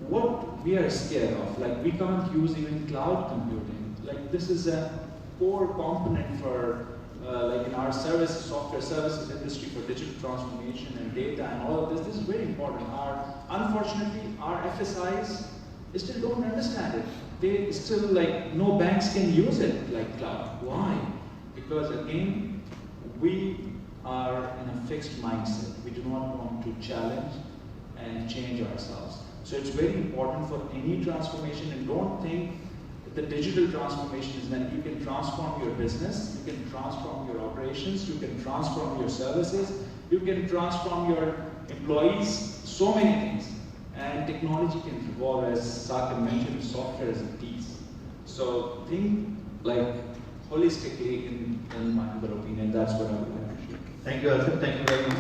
What we are scared of, like we can't use even cloud computing. Like this is a core component for, like in our software services industry, for digital transformation and data and all of this. This is very important. Unfortunately, our FSIs still don't understand it. They still, like, no banks can use it like cloud. Why? Because again, we are in a fixed mindset. We do not want to challenge and change ourselves. So it's very important for any transformation, and don't think that the digital transformation is that you can transform your business, you can transform your operations, you can transform your services, you can transform your employees, so many things. And technology can evolve, as Saquib mentioned, software is a piece. So think like holistically, in my humble opinion, that's what I would appreciate. Thank you, Asif. Thank you very much.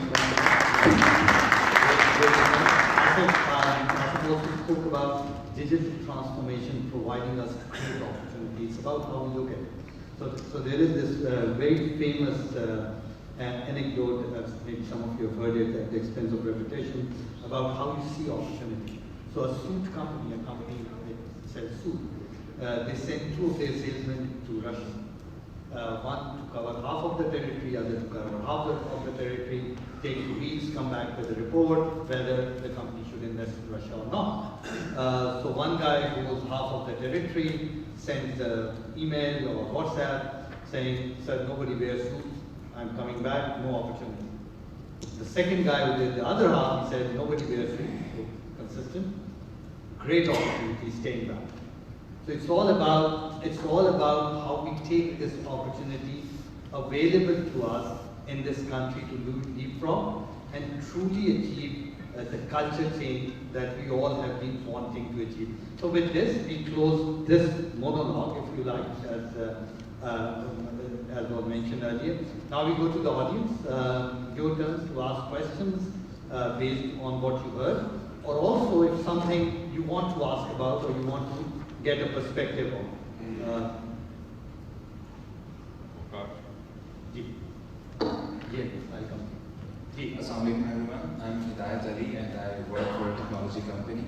Asif also spoke about digital transformation providing us great opportunities. It's about how we look at it. So there is this very famous anecdote, maybe some of you have heard it at the expense of reputation, about how you see opportunity. So a suit company, a company that sells suit, they send two of their salesmen to Russia. One to cover half of the territory, other to cover half of the territory, take 2 weeks, come back with a report whether the company should invest in Russia or not. So one guy goes half of the territory, sends an email or WhatsApp saying, "Sir, nobody wears suits, I'm coming back, no opportunity." The second guy who did the other half, he said, "Nobody wears suits, so consistent, great opportunity, staying back." So it's all about how we take this opportunity available to us in this country to leapfrog and truly achieve the culture change that we all have been wanting to achieve. So with this, we close this monologue, if you like, as was mentioned earlier. Now we go to the audience. Your turn to ask questions based on what you heard, or also if something you want to ask about or you want to get a perspective on. Assalamualaikum everyone. I'm Hidayat Ali and I work for a technology company.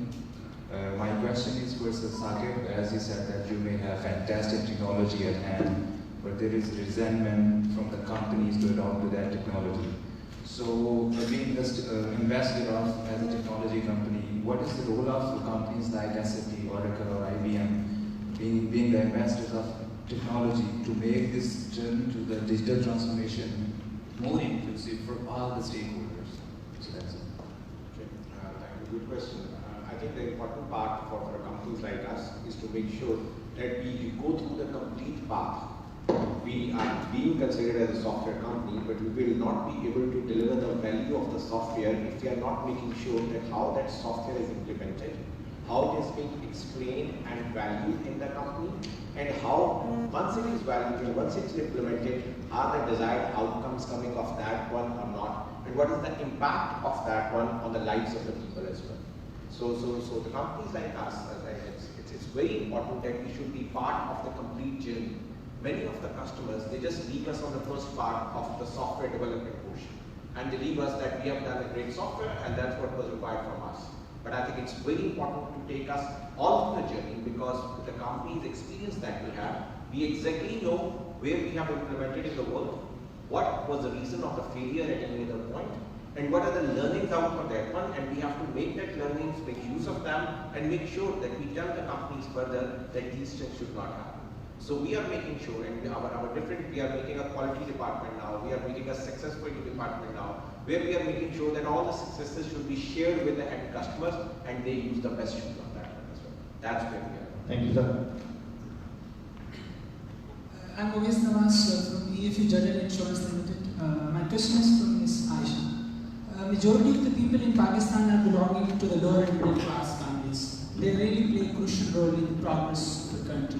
My question is for Saquib. As you said that you may have fantastic technology at hand, but there is resentment from the companies to adopt to that technology. So being an ambassador as a technology company, what is the role of companies like SAP, Oracle or IBM being the ambassadors of technology to make this journey to the digital transformation more inclusive for all the stakeholders? So that's it. Okay. Thank you. Good question. I think the important part for companies like us is to make sure that we go through the complete path. We are being considered as a software company, but we will not be able to deliver the value of the software if we are not making sure that how that software is implemented, how it is being explained and valued in the company, and how once it is valued and once it is implemented, are the desired outcomes coming of that one or not, and what is the impact of that one on the lives of the people as well. So the companies like us, it's very important that we should be part of the complete journey. Many of the customers, they just leave us on the first part of the software development portion. And they leave us that we have done a great software and that's what was required from us. But I think it's very important to take us all through the journey because with the company's experience that we exactly know where we have implemented in the world, what was the reason of the failure at any other point, and what are the learnings out of that one, and we have to make that learnings, make use of them, and make sure that we tell the companies further that these things should not happen. So we are making sure, and we are making a quality department now, we are making a successfulity department now, where we are making sure that all the successes should be shared with the end customers and they use the best tools on that one as well. That's where we are. Thank you, sir. I'm Ovis Nawaz from EFU General Insurance Limited. My question is from Ms. Ayesha. Majority of the people in Pakistan are belonging to the lower and middle class families. They really play a crucial role in the progress of the country.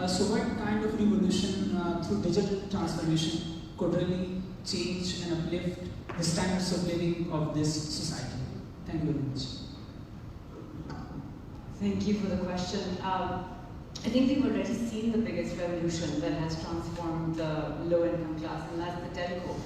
So what kind of revolution through digital transformation could really change and uplift the standards of living of this society? Thank you very much. Thank you for the question. I think we've already seen the biggest revolution that has transformed the low-income class, and that's the telco.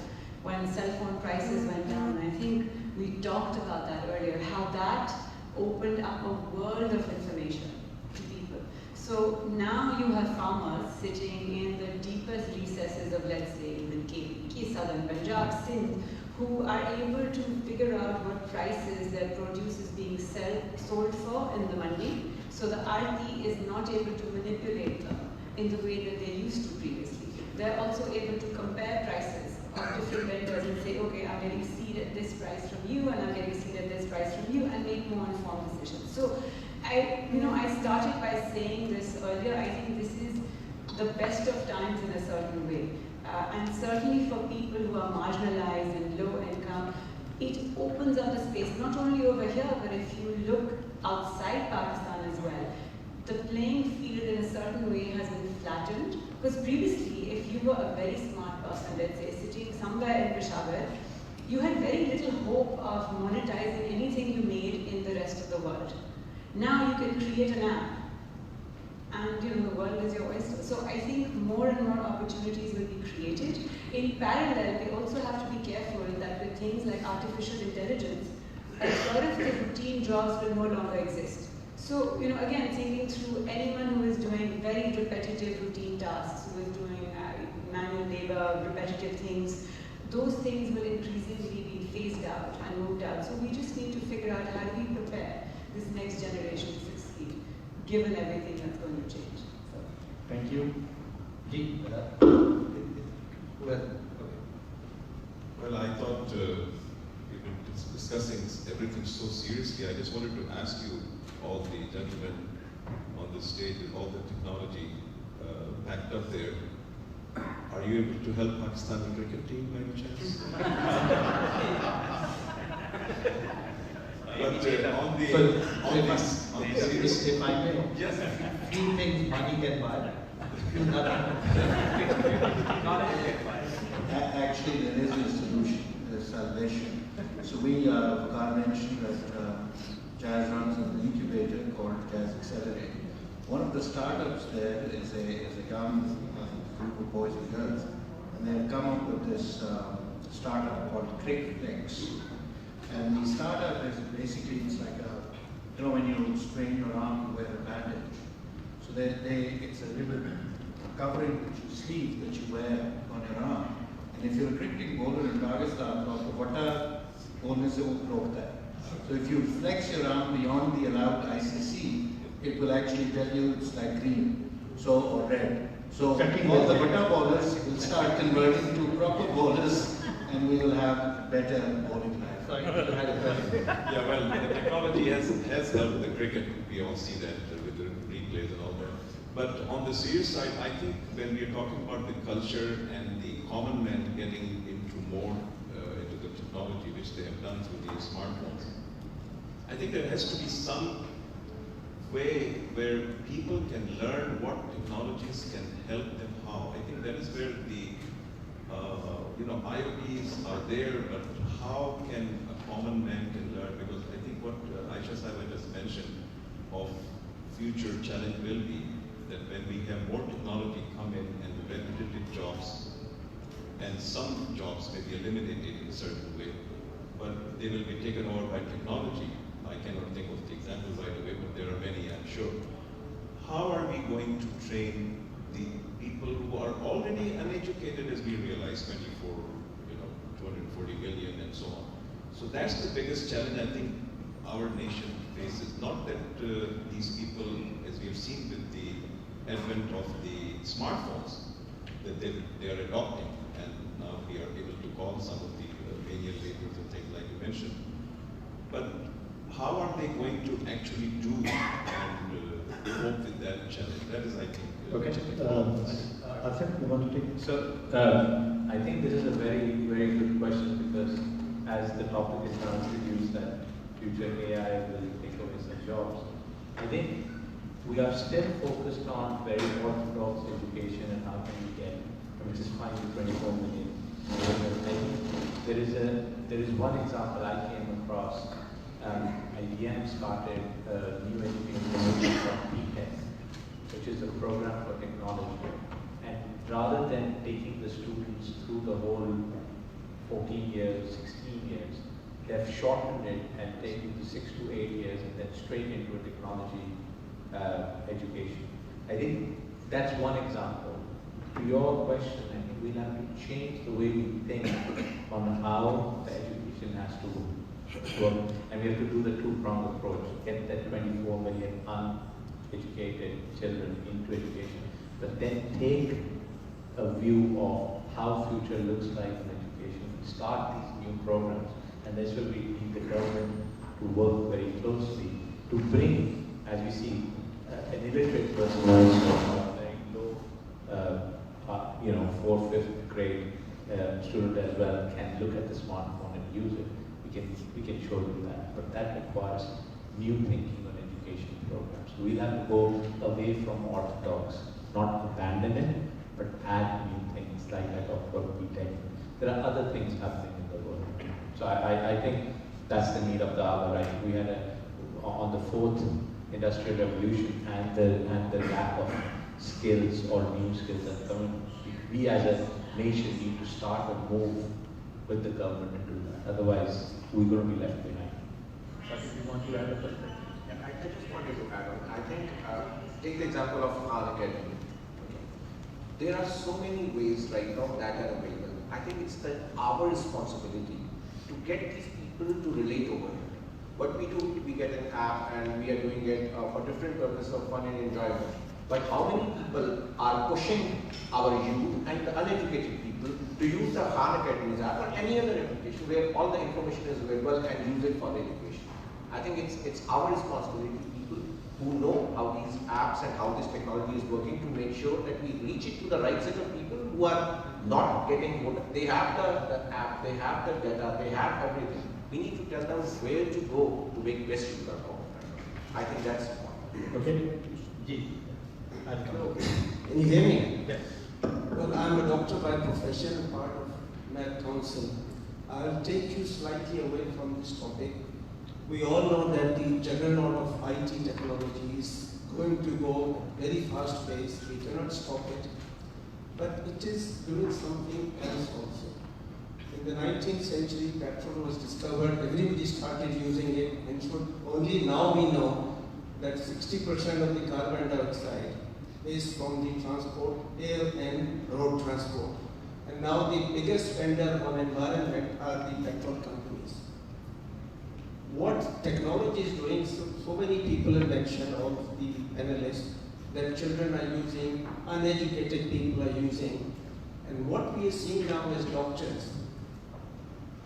When cell phone prices went down, I think we talked about that earlier, how that opened up a world of information to people. So now you have farmers sitting in the deepest recesses of, let's say, even KP, Southern Punjab, Sindh, who are able to figure out what prices their produce is being sold for in the mandi. So the RT is not able to manipulate them in the way that they used to previously. They're also able to compare prices of different vendors and say, okay, I'm getting seed at this price from you, and I'm getting seed at this price from you, and make more informed decisions. So I started by saying this earlier. I think this is the best of times in a certain way. And certainly for people who are marginalized and low income, it opens up a space, not only over here, but if you look outside Pakistan as well, the playing field in a certain way has been flattened Because previously, if you were a very smart person, let's say, sitting somewhere in Peshawar, you had very little hope of monetizing anything you made in the rest of the world. Now you can create an app, and the world is your oyster. So I think more and more opportunities will be created. In parallel, we also have to be careful that with things like artificial intelligence, a lot of the routine jobs will no longer exist. So, again, thinking through anyone who is doing very repetitive routine tasks, who is doing manual labor, repetitive things, those things will increasingly be phased out and moved out. So we just need to figure out how do we prepare this next generation to succeed, given everything that's going to change. So. Thank you. Well, I thought we've been discussing everything so seriously. I just wanted to ask you, all the gentlemen on the stage with all the technology packed up there, are you able to help Pakistani cricket team by any chance? But on the serious, if I may, yes, few things money can buy, few nothing. Actually, there is a solution, there's salvation. So we, Veqar mentioned that Jazz runs an incubator called Jazz Accelerate. One of the startups there is a young group of boys and girls, and they've come up with this startup called CrickFlex. And the startup is basically, it's like when you strain your arm, you wear a bandage. So it's a little covering sleeve that you wear on your arm. And if you're a cricketing bowler in Pakistan, so if you flex your arm beyond the allowed ICC, it will actually tell you it's like green, or red. So all the Vata bowlers will start converting to proper bowlers, and we will have better bowling life. Yeah, well, the technology has helped the cricket. We all see that with the replays and all that. But on the serious side, I think when we are talking about the culture and the common man getting into more into the technology, which they have done through these smartphones, I think there has to be some way where people can learn what technologies can help them how. I think that is where the IoTs are there, but how can a common man can learn? Because I think what Ayesha just mentioned of future challenge will be that when we have more technology come in and the repetitive jobs, and some jobs may be eliminated in a certain way, but they will be taken over by technology. I cannot think of the example right away, but there are many, I'm sure. How are we going to train the people who are already uneducated, as we realize, 240 million and so on? So that's the biggest challenge I think our nation faces. Not that these people, as we have seen with the advent of the smartphones, that they are adopting, and now we are able to call some of the menial labors and things like you mentioned. But how are they going to actually do and cope with that challenge? That is, I think. Okay. Asif, you want to take it? So, I think this is a very, very good question, because as the topic is now introduced that future AI will take away some jobs, I think we are still focused on very orthodox education and how can we get from just 5 to 24 million. There is one example I came across. IBM started a new education called PTech, which is a program for technology. And rather than taking the students through the whole 14 years, 16 years, they've shortened it and taken it to 6 to 8 years and then straight into a technology education. I think that's one example. To your question, I think we'll have to change the way we think on how the education has to work. And we have to do the two-pronged approach, get that 24 million uneducated children into education, but then take a view of how future looks like in education, start these new programs, and this will be the government to work very closely to bring, as we see, an illiterate person also very low, 4th, 5th grade student as well can look at the smartphone and use it. We can show you that, but that requires new thinking on education programs. So we'll have to go away from orthodox, not abandon it, but add new things like I talked about B-Tech. There are other things happening in the world. So I think that's the need of the hour, right? We had on the fourth industrial revolution and the lack of skills or new skills that come. We as a nation need to start a move with the government to do that. Otherwise, we're going to be left behind. If you want to add a perspective? Yeah, I just wanted to add on. I think, take the example of our academy. There are so many ways right now that are available. I think it's our responsibility to get these people to relate over here. What we do, we get an app and we are doing it for different purposes of fun and enjoyment. But how many people are pushing our youth and the uneducated people to use the Khan Academy's app or any other application where all the information is available and use it for education? I think it's our responsibility, people who know how these apps and how this technology is working, to make sure that we reach it to the right set of people who are not getting what they have the app, they have the data, they have everything. We need to tell them where to go to make best use of it. I think that's important. Okay. Ji. Hello. Can you hear me? Yes. Well, I'm a doctor by profession and part of Med Council. I'll take you slightly away from this topic. We all know that the juggernaut of IT technology is going to go at very fast pace. We cannot stop it. But it is doing something else also. In the 19th century, petrol was discovered, everybody started using it, and so only now we know that 60% of the carbon dioxide is from the transport, air and road transport. And now the biggest spender on environment are the petrol companies. What technology is doing, so many people have mentioned, all of the analysts, that children are using, uneducated people are using. And what we are seeing now as doctors,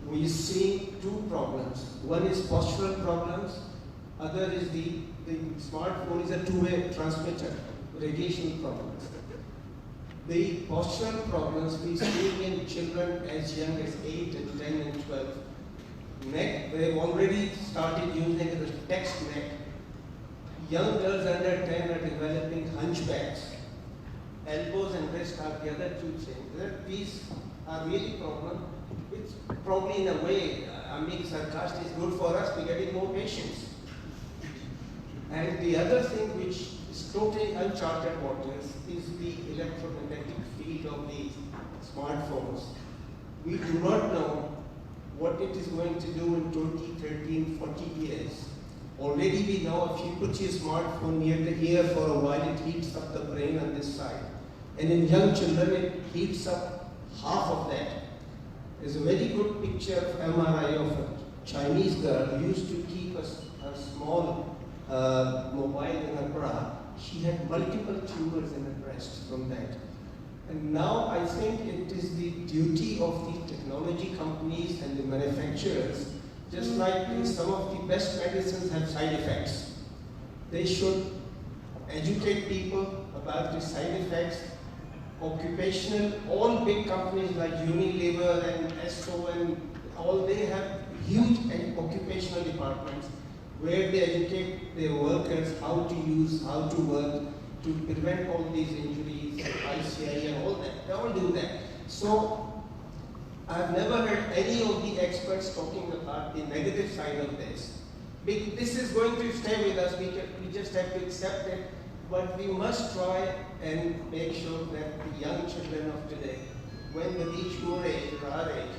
we see two problems. One is postural problems, other is the smartphone is a two-way transmitter, radiation problems. The postural problems we see in children as young as 8 and 10 and 12. Neck, they've already started using the text neck. Young girls under 10 are developing hunchbacks. Elbows and wrists are the other two things. These are really problems, which probably in a way, I'm being sarcastic, is good for us, we're getting more patients. And the other thing which is totally uncharted waters is the electromagnetic field of the smartphones. We do not know what it is going to do in 20, 30, 40 years. Already we know if you put your smartphone near the ear for a while, it heats up the brain on this side. And in young children, it heats up half of that. There's a very good picture of MRI of a Chinese girl who used to keep a small mobile in her bra. She had multiple tumors in her breast from that. And now I think it is the duty of the technology companies and the manufacturers, just like some of the best medicines have side effects. They should educate people about the side effects. Occupational, all big companies like Unilever and Esso and all, they have huge occupational departments where they educate their workers how to use, how to work, to prevent all these injuries, ICI and all that. They all do that. So I've never heard any of the experts talking about the negative side of this. This is going to stay with us, we just have to accept it, but we must try and make sure that the young children of today, when they reach your age or our age,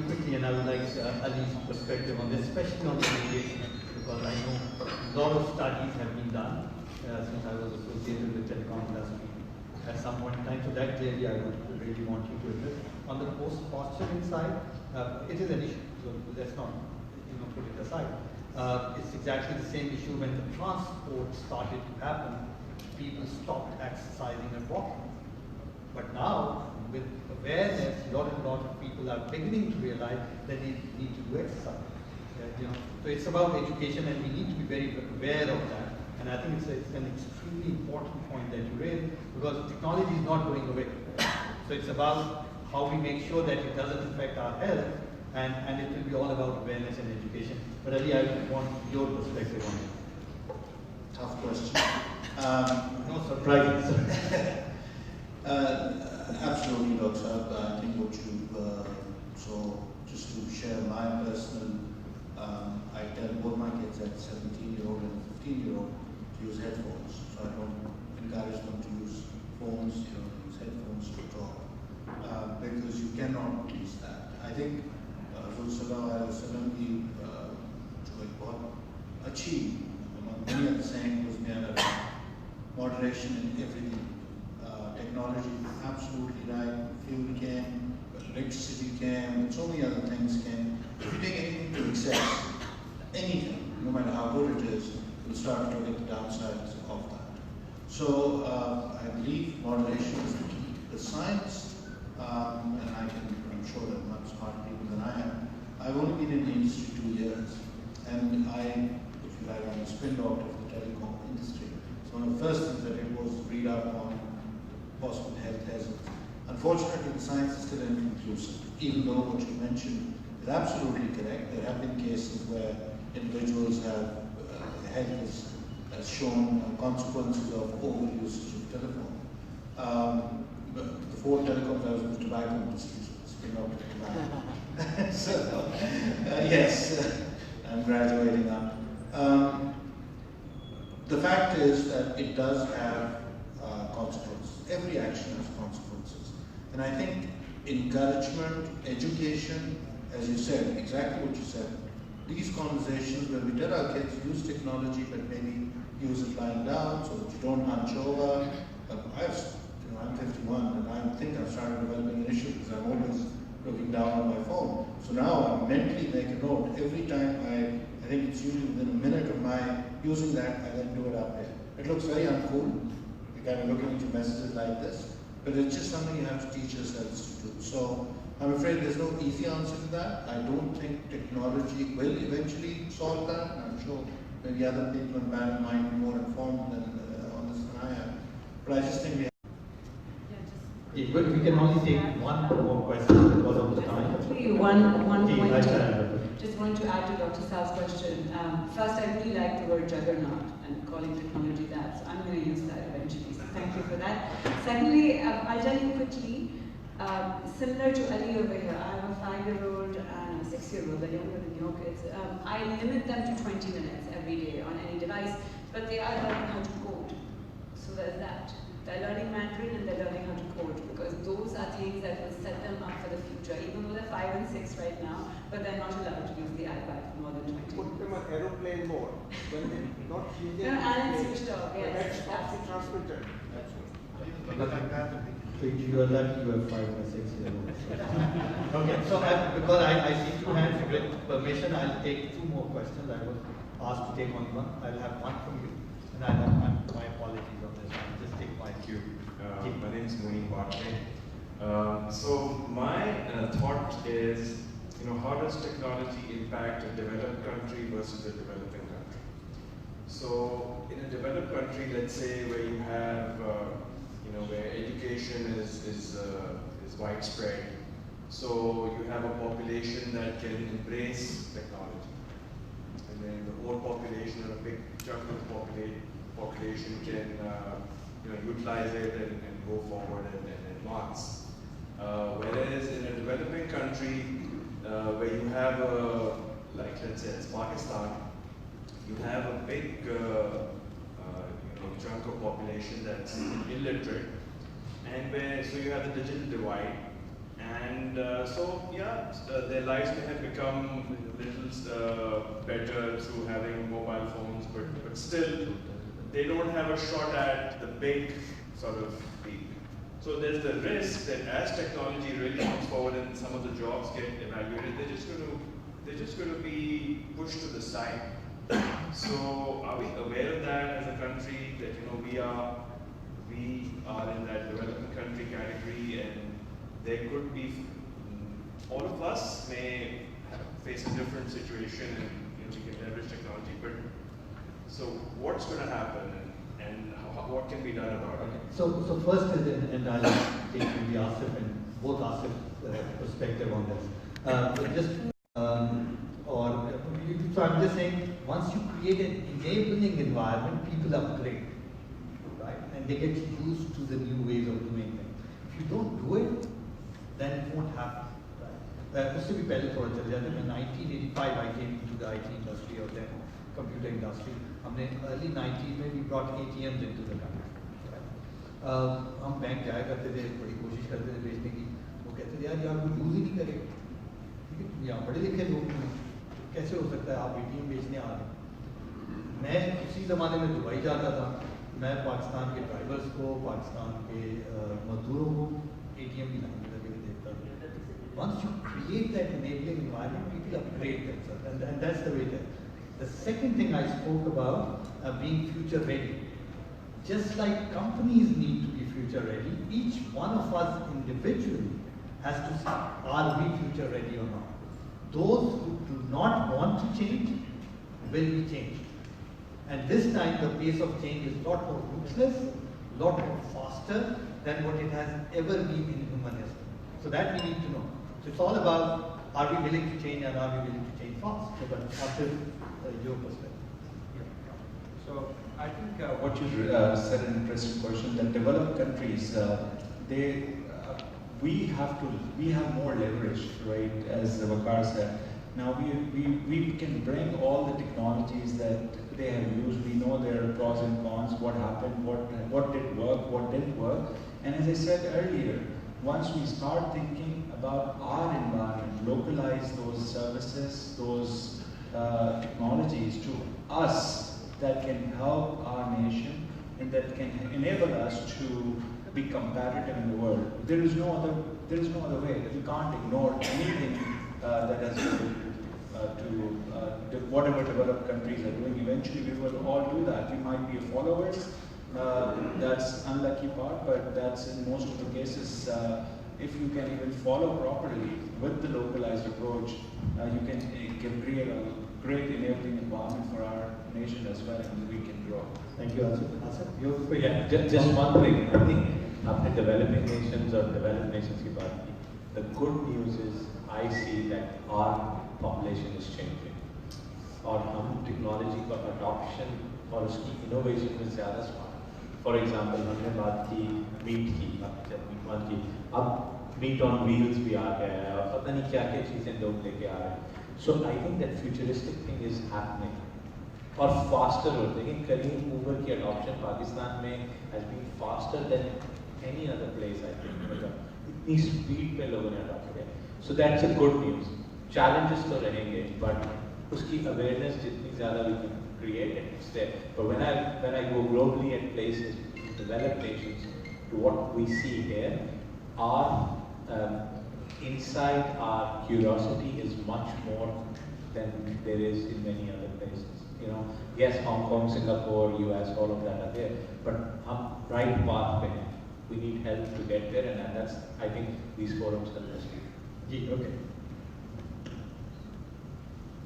quickly, and I would like Ali's perspective on this, especially on the education, because I know a lot of studies have been done since I was associated with telecom industry at some point in time. So that clearly I would really want you to address. On the post-posturing side, it is an issue, so let's not put it aside. It's exactly the same issue when the transport started to happen. People stopped exercising and walking. But now, with awareness, a lot of people are beginning to realize that they need to do exercise. So it's about education, and we need to be very aware of that. And I think it's an extremely important point that you raised, because technology is not going away. So it's about how we make sure that it doesn't affect our health, and it will be all about awareness and education. But Ali, I want your perspective on it. Tough question. No surprises. Absolutely, Dr. Saab. I think what you, so just to share my personal, I tell both my kids at 17-year-old and 15-year-old to use headphones. So I don't encourage them to use phones, use headphones to talk. Because you cannot use that. I think achieve, many are saying was moderation in everything. Technology, absolutely right. Fuel came, electricity came, and so many other things came. If you take anything to excess, anything, no matter how good it is, you'll start to get the downsides of that. So I believe moderation is the key. The science, and I'm sure that much smarter people than I am. I've only been in the industry 2 years, and I'm a spin doctor of the telecom industry. So one of the first things that it was to read up on possible health hazards. Unfortunately, the science is still inconclusive, even though what you mentioned is absolutely correct. There have been cases where individuals have health has shown consequences of overusage of telephone. Before telecoms, I was in the tobacco industry, so spin off the tobacco. So, yes, I'm graduating up. The fact is that it does have consequences. Every action has consequences. And I think encouragement, education, as you said, exactly what you said, these conversations where we tell our kids use technology, but maybe use it lying down so that you don't hunch over. I'm 51 and I think I've started developing an issue because I'm always looking down on my phone. So now I mentally make a note. Every time I think it's usually within a minute of my using that, I then do it up here. It looks very uncool. You're kind of looking into messages like this, but it's just something you have to teach yourselves to do. So I'm afraid there's no easy answer to that. I don't think technology will eventually solve that. I'm sure maybe other people in the panel might be more informed than, on this than I am. But I just think we have. Yeah, but we can only take one more question because of the time. One Please, point. Just want to add to Dr. Saab's question. First, I really like the word juggernaut and calling technology that, so I'm going to use that eventually. So thank you for that. Secondly, I'll tell you quickly, similar to Ali over here, I have a 5-year-old and a 6-year-old, they're younger than your kids. I limit them to 20 minutes every day on any device, but they are learning how to code. So there's that. They're learning Mandarin and they're learning how to code, because those are things that will set them up for the future, even though they're 5 and 6 right now, but they're not allowed to use the iPad for more than 20 minutes. Put them on aeroplane mode when they're not using and switched off, yes. That's the transmitter. So you are lucky you have 5 or 6 years old. Okay, so because I see 2 hands, with permission, I'll take 2 more questions. I was asked to take only one. I'll have one from you, and I have my apologies on this. I'll just take my cue. My name is Moeen Bhatte. So my thought is, how does technology impact a developed country versus a developing country? So in a developed country, let's say where you have, where education is widespread, so you have a population that can embrace technology, and then the whole population or a big chunk of the population can utilize it and go forward and advance. Whereas in a developing country, where you have let's say it's Pakistan, you have a big chunk of population that's illiterate, and so you have the digital divide, and their lives may have become a little better through having mobile phones, but still they don't have a shot at the big sort of peak. So there's the risk that as technology really comes forward and some of the jobs get evaluated, they're just going to be pushed to the side. So are we aware of that as a country, that we are in that developing country category, and there could be all of us may face a different situation, and we can leverage technology, but so what's going to happen, and what can be done about it? So first is, and I'll take maybe Asif and both Asif's perspective on this. So I'm just saying, once you create an enabling environment, people upgrade. they get used to the new ways of doing things. If you don't do it, then it won't happen. उससे भी पहले थोड़ा चल जाते हैं. 1985 I came into the IT industry or then computer industry. हमने early 90s में we brought ATMs into the country. हम बैंक जाया करते थे, बड़ी कोशिश करते थे बेचने की. वो कहते थे यार कोई यूज ही नहीं करेगा. ठीक है, यहाँ पढ़े लिखे लोग हैं, कैसे हो सकता है आप ATM बेचने आ रहे. मैं उसी ज़माने में दुबई जाता था. मैं पाकिस्तान के ड्राइवर्स को, पाकिस्तान के मजदूरों को ATM की लाइन में लगे हुए देखता था. Once you create that enabling environment, people upgrade themselves, and that's the way it is. The second thing I spoke about being future ready. Just like companies need to be future ready, each one of us individually has to say, are we future ready or not? Those who do not want to change will be changed. And this time the pace of change is a lot more ruthless, a lot more faster than what it has ever been in human history. So that we need to know. So it's all about, are we willing to change and are we willing to change fast? So but after your perspective. So I think what you said an interesting question, that developed countries, we have more leverage, right, as Veqar said. Now we can bring all the technologies that they have used. We know their pros and cons, what happened, what did work, what didn't work. And as I said earlier, once we start thinking about our environment, localize those services, those technologies to us that can help our nation and that can enable us to be competitive in the world. There is no other way. We can't ignore anything that has to whatever developed countries are doing. Eventually we will all do that. We might be followers. That's unlucky part, but that's in most of the cases. If you can even follow properly with the localized approach, you can create a great enabling environment for our nation as well, and we can grow. Thank you, Asif. Yeah, just one thing. I think after developing nations or developed nations की बात की, the good news is I see that our population is changing. और हम technology का adoption और उसकी innovation में ज़्यादा smart. For example, हमने बात की meat की, बात की, अब meat on wheels भी आ गया है और पता नहीं क्या क्या चीज़ें लोग लेके आ रहे हैं. So I think that futuristic thing is happening. और faster होते हैं. Kareem Uber की adoption पाकिस्तान में has been faster than any other place I think. मतलब इतनी speed पे लोगों ने adopt किया. So that's a good news. Challenges तो रहेंगे, but उसकी awareness जितनी ज़्यादा we can create it, it's there. But when I go globally at places, developed nations, to what we see here, our inside our curiosity is much more than there is in many other places. You know, yes, Hong Kong, Singapore, US, all of that are there, but हम right path पे हैं. We need help to get there, and that's, I think, these forums can help. Okay.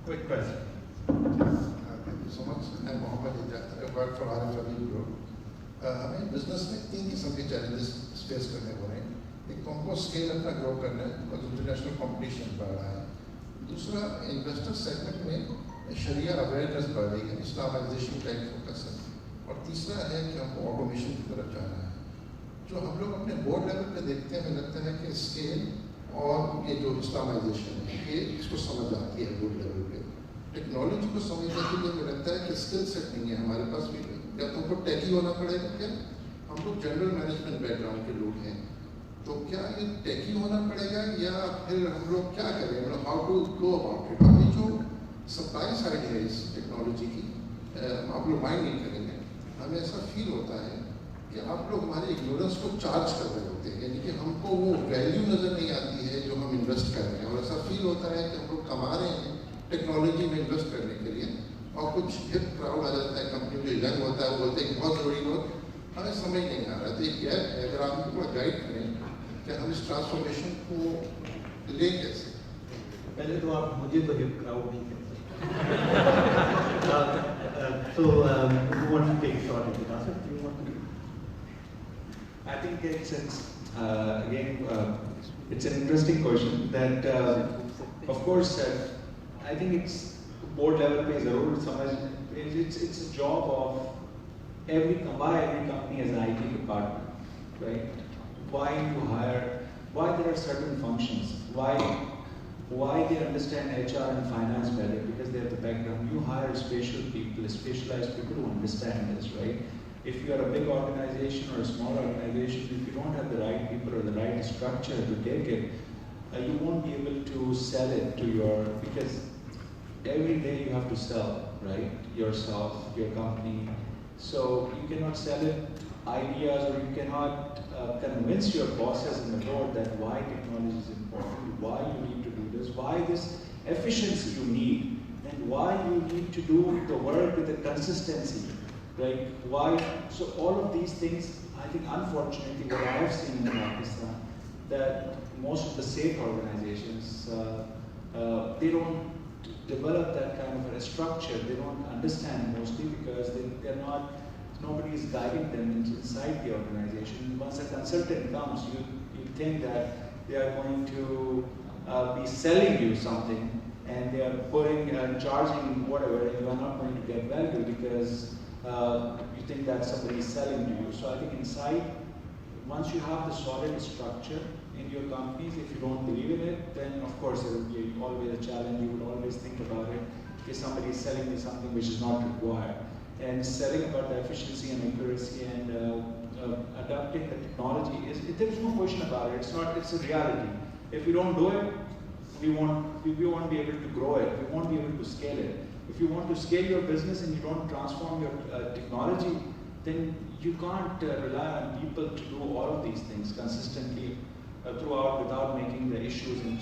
Quick question. Thank you so much. I'm Ahmad. I work for RFW Group. हमें business में 3 किस्म के challenges face करने हो रहे हैं. एक तो हमको स्केल अपना ग्रो करना है, बिकॉज इंटरनेशनल कंपटीशन बढ़ रहा है. दूसरा, इन्वेस्टर सेगमेंट में शरिया अवेयरनेस बढ़ रही है, इस्लामाइजेशन टाइप फोकस है. और तीसरा है कि हमको ऑटोमेशन की तरफ जाना है. जो हम लोग अपने बोर्ड लेवल पे देखते हैं, हमें लगता है कि स्केल और ये जो इस्लामाइजेशन है, ये इसको समझ आती है बोर्ड लेवल पे. टेक्नोलॉजी को समझने के लिए मुझे लगता है कि स्किल सेट नहीं है हमारे पास भी. या तो हमको टेकी होना पड़ेगा, फिर हम लोग जनरल मैनेजमेंट बैकग्राउंड के लोग हैं, तो क्या ये टेकी होना पड़ेगा या फिर हम लोग क्या करें, मतलब how to go about it. अभी जो सप्लाई साइड है इस टेक्नोलॉजी की, आप लोग माइंड नहीं करेंगे. हमें ऐसा फील होता है कि आप लोग हमारे इग्नोरेंस को चार्ज कर रहे होते हैं, यानी कि हमको वो वैल्यू नज़र नहीं आती है जो हम इन्वेस्ट कर रहे हैं. और ऐसा फील होता है कि हम लोग कमा रहे हैं टेक्नोलॉजी में इन्वेस्ट करने के लिए, और कुछ हिप क्राउड आ जाता है कंपनी जो यंग होता है, वो बोलते हैं बहुत जरूरी हो, हमें समझ नहीं आ रहा. तो एक गैप है, अगर आप थोड़ा गाइड करें कि हम इस ट्रांसफॉर्मेशन को ले कैसे. पहले तो आप मुझे तो हिप क्राउड नहीं कह सकते. So who wants to take a shot at it? Asif, do you want to? I think it's an interesting question that, of course, I think it's board level पे जरूर समझ, it's a job of why every company has an IT department, right? Why you hire, why there are certain functions, why they understand HR and finance better, because they have the background. You hire specialized people who understand this, right? If you are a big organization or a small organization, if you don't have the right people or the right structure to take it, you won't be able to sell it to because every day you have to sell, right? Yourself, your company. So you cannot sell it ideas, or you cannot convince your bosses in the board that why technology is important, why you need to do this, why this efficiency you need, and why you need to do the work with the consistency, right? Why? So all of these things, I think unfortunately what I have seen in Pakistan, that most of the state organizations, they don't develop that kind of a structure. They don't understand mostly because they're not, nobody is guiding them inside the organization. Once a consultant comes, you think that they are going to be selling you something, and they are putting and charging whatever, and you are not going to get value because you think that somebody is selling to you. So I think inside, once you have the solid structure in your companies, if you don't believe in it, then of course there will be always a challenge. You would always think about it. If somebody is selling me something which is not required. And selling about the efficiency and accuracy and adapting the technology, there's no question about it. It's a reality. If we don't do it, we won't be able to grow it. We won't be able to scale it. If you want to scale your business and you don't transform your technology, then you can't rely on people to do all of these things consistently throughout without making the issues and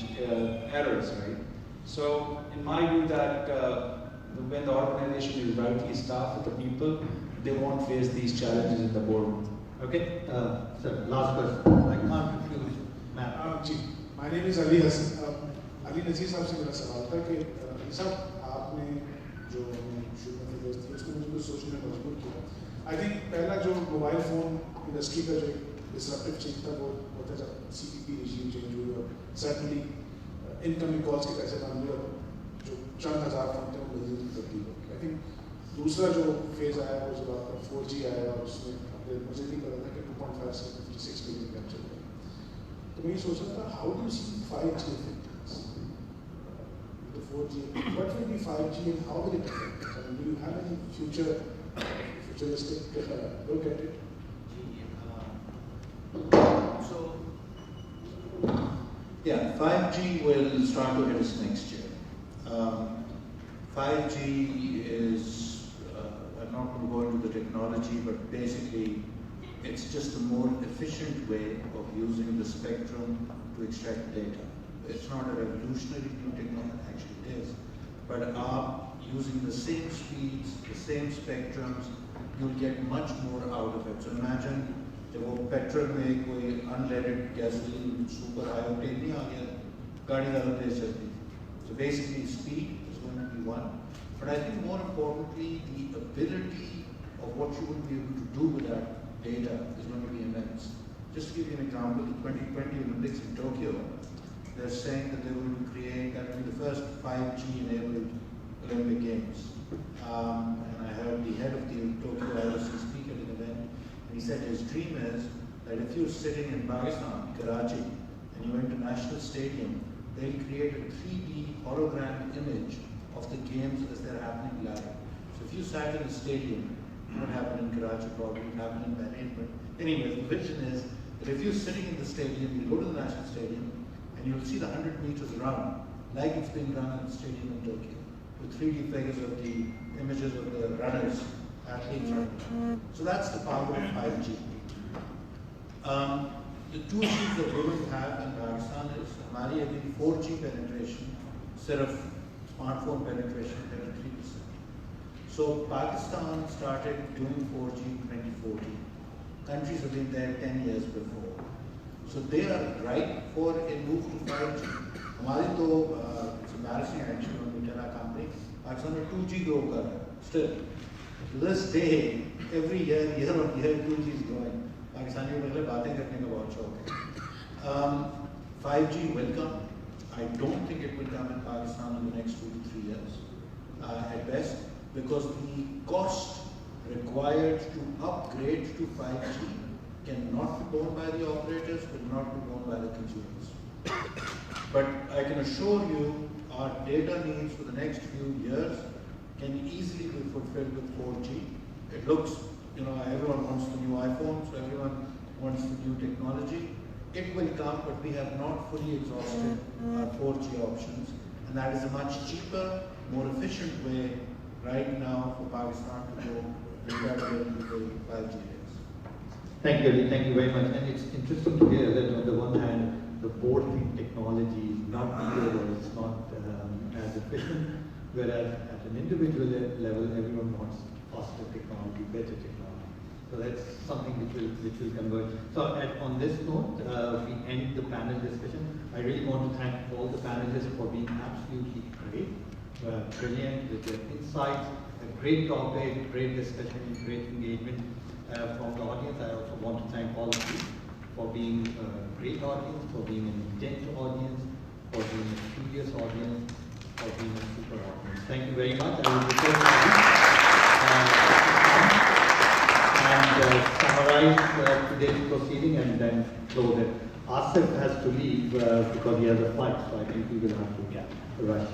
errors, right? So in my view that when the organization is rightly staffed with the people, they won't face these challenges in the boardroom. Okay? Sir, last question. I can't refuse. My name is Ali Hassan. Ali Naseer साहब से मेरा सवाल था कि साहब आपने जो शुरू में फिगर थी उसने मुझे कुछ सोचने में मजबूर किया. I think पहला जो मोबाइल फोन इंडस्ट्री का जो डिसरप्टिव चेंज था वो होता जब CPP regime चेंज हुई और certainly इनकमिंग कॉल्स के पैसे बंद हुए, जो चंद हजार फोन थे वो बिल्कुल तब्दील हो गए. I think दूसरा जो फेज आया वो जब आपका 4G आया और उसमें मुझे नहीं पता था कि 2.5 से 56 मिलियन कैप्चर हुआ. तो मैं ये सोच रहा था, how do you see 5G affect us? The 4G, what will be 5G and how will it affect us? I mean, do you have any futuristic look at it? Yeah, 5G will start to hit us next year. 5G is, I'm not going to go into the technology, but basically it's just a more efficient way of using the spectrum to extract data. It's not a revolutionary new technology, actually it is, but using the same speeds, the same spectrums, you'll get much more out of it. So imagine जब वो petrol में कोई unleaded gasoline super high octane नहीं आ गया, गाड़ी ज़्यादा तेज चलती. So basically speed is going to be one, but I think more importantly the ability of what you would be able to do with that data is going to be immense. Just to give you an example, the 2020 Olympics in Tokyo, they're saying that they're going to create, that will be the first 5G enabled Olympic Games. And I heard the head of the Tokyo Ayesha speak at an event, and he said his dream is that if you're sitting in Pakistan, Karachi, and you went to National Stadium, they'll create a 3D hologram image of the games as they're happening live. So if you sat in a stadium, it would happen in Karachi, probably it would happen in Bahrain, but anyway, the vision is that if you're sitting in the stadium, you go to the National Stadium, and you'll see the 100 meters run, like it's being run in the stadium in Tokyo, with 3D figures of the images of the runners, athletes running. So that's the power of 5G. The two issues that we're going to have in Pakistan is हमारी अभी 4G penetration, सिर्फ smartphone penetration 33%. So Pakistan started doing 4G in 2014. Countries have been there 10 years before. So they are ripe for a move to 5G. हमारी तो it's embarrassing actually when we tell our company, Pakistan में 2G grow कर रहा है. Still, to this day, every year on year 2G is growing. Pakistani को पहले बातें करने का बहुत शौक है. 5G will come. I don't think it will come in Pakistan in the next 2 to 3 years at best, because the cost required required to upgrade to 5G cannot be borne by the operators, will not be borne by the consumers. But I can assure you, our data needs for the next few years can easily be fulfilled with 4G. It looks, everyone wants the new iPhone, so everyone wants the new technology. It will come, but we have not fully exhausted our 4G options, and that is a much cheaper, more efficient way right now for Pakistan to go into the 5G days. Thank you, Ali. Thank you very much. And it's interesting to hear that on the one hand, the porting technology is not good or it's not as efficient, whereas at an individual level, everyone wants faster technology, better technology. So that's something which will converge. So on this note, we end the panel discussion. I really want to thank all the panelists for being absolutely great, brilliant with their insights, a great topic, great discussion, great engagement from the audience. I also want to thank all of you for being a great audience, for being an intense audience, for being a curious audience, for being a super audience. Thank you very much. I will summarize today's proceeding and then close it. Asif has to leave because he has a flight, so I think we will have to rush.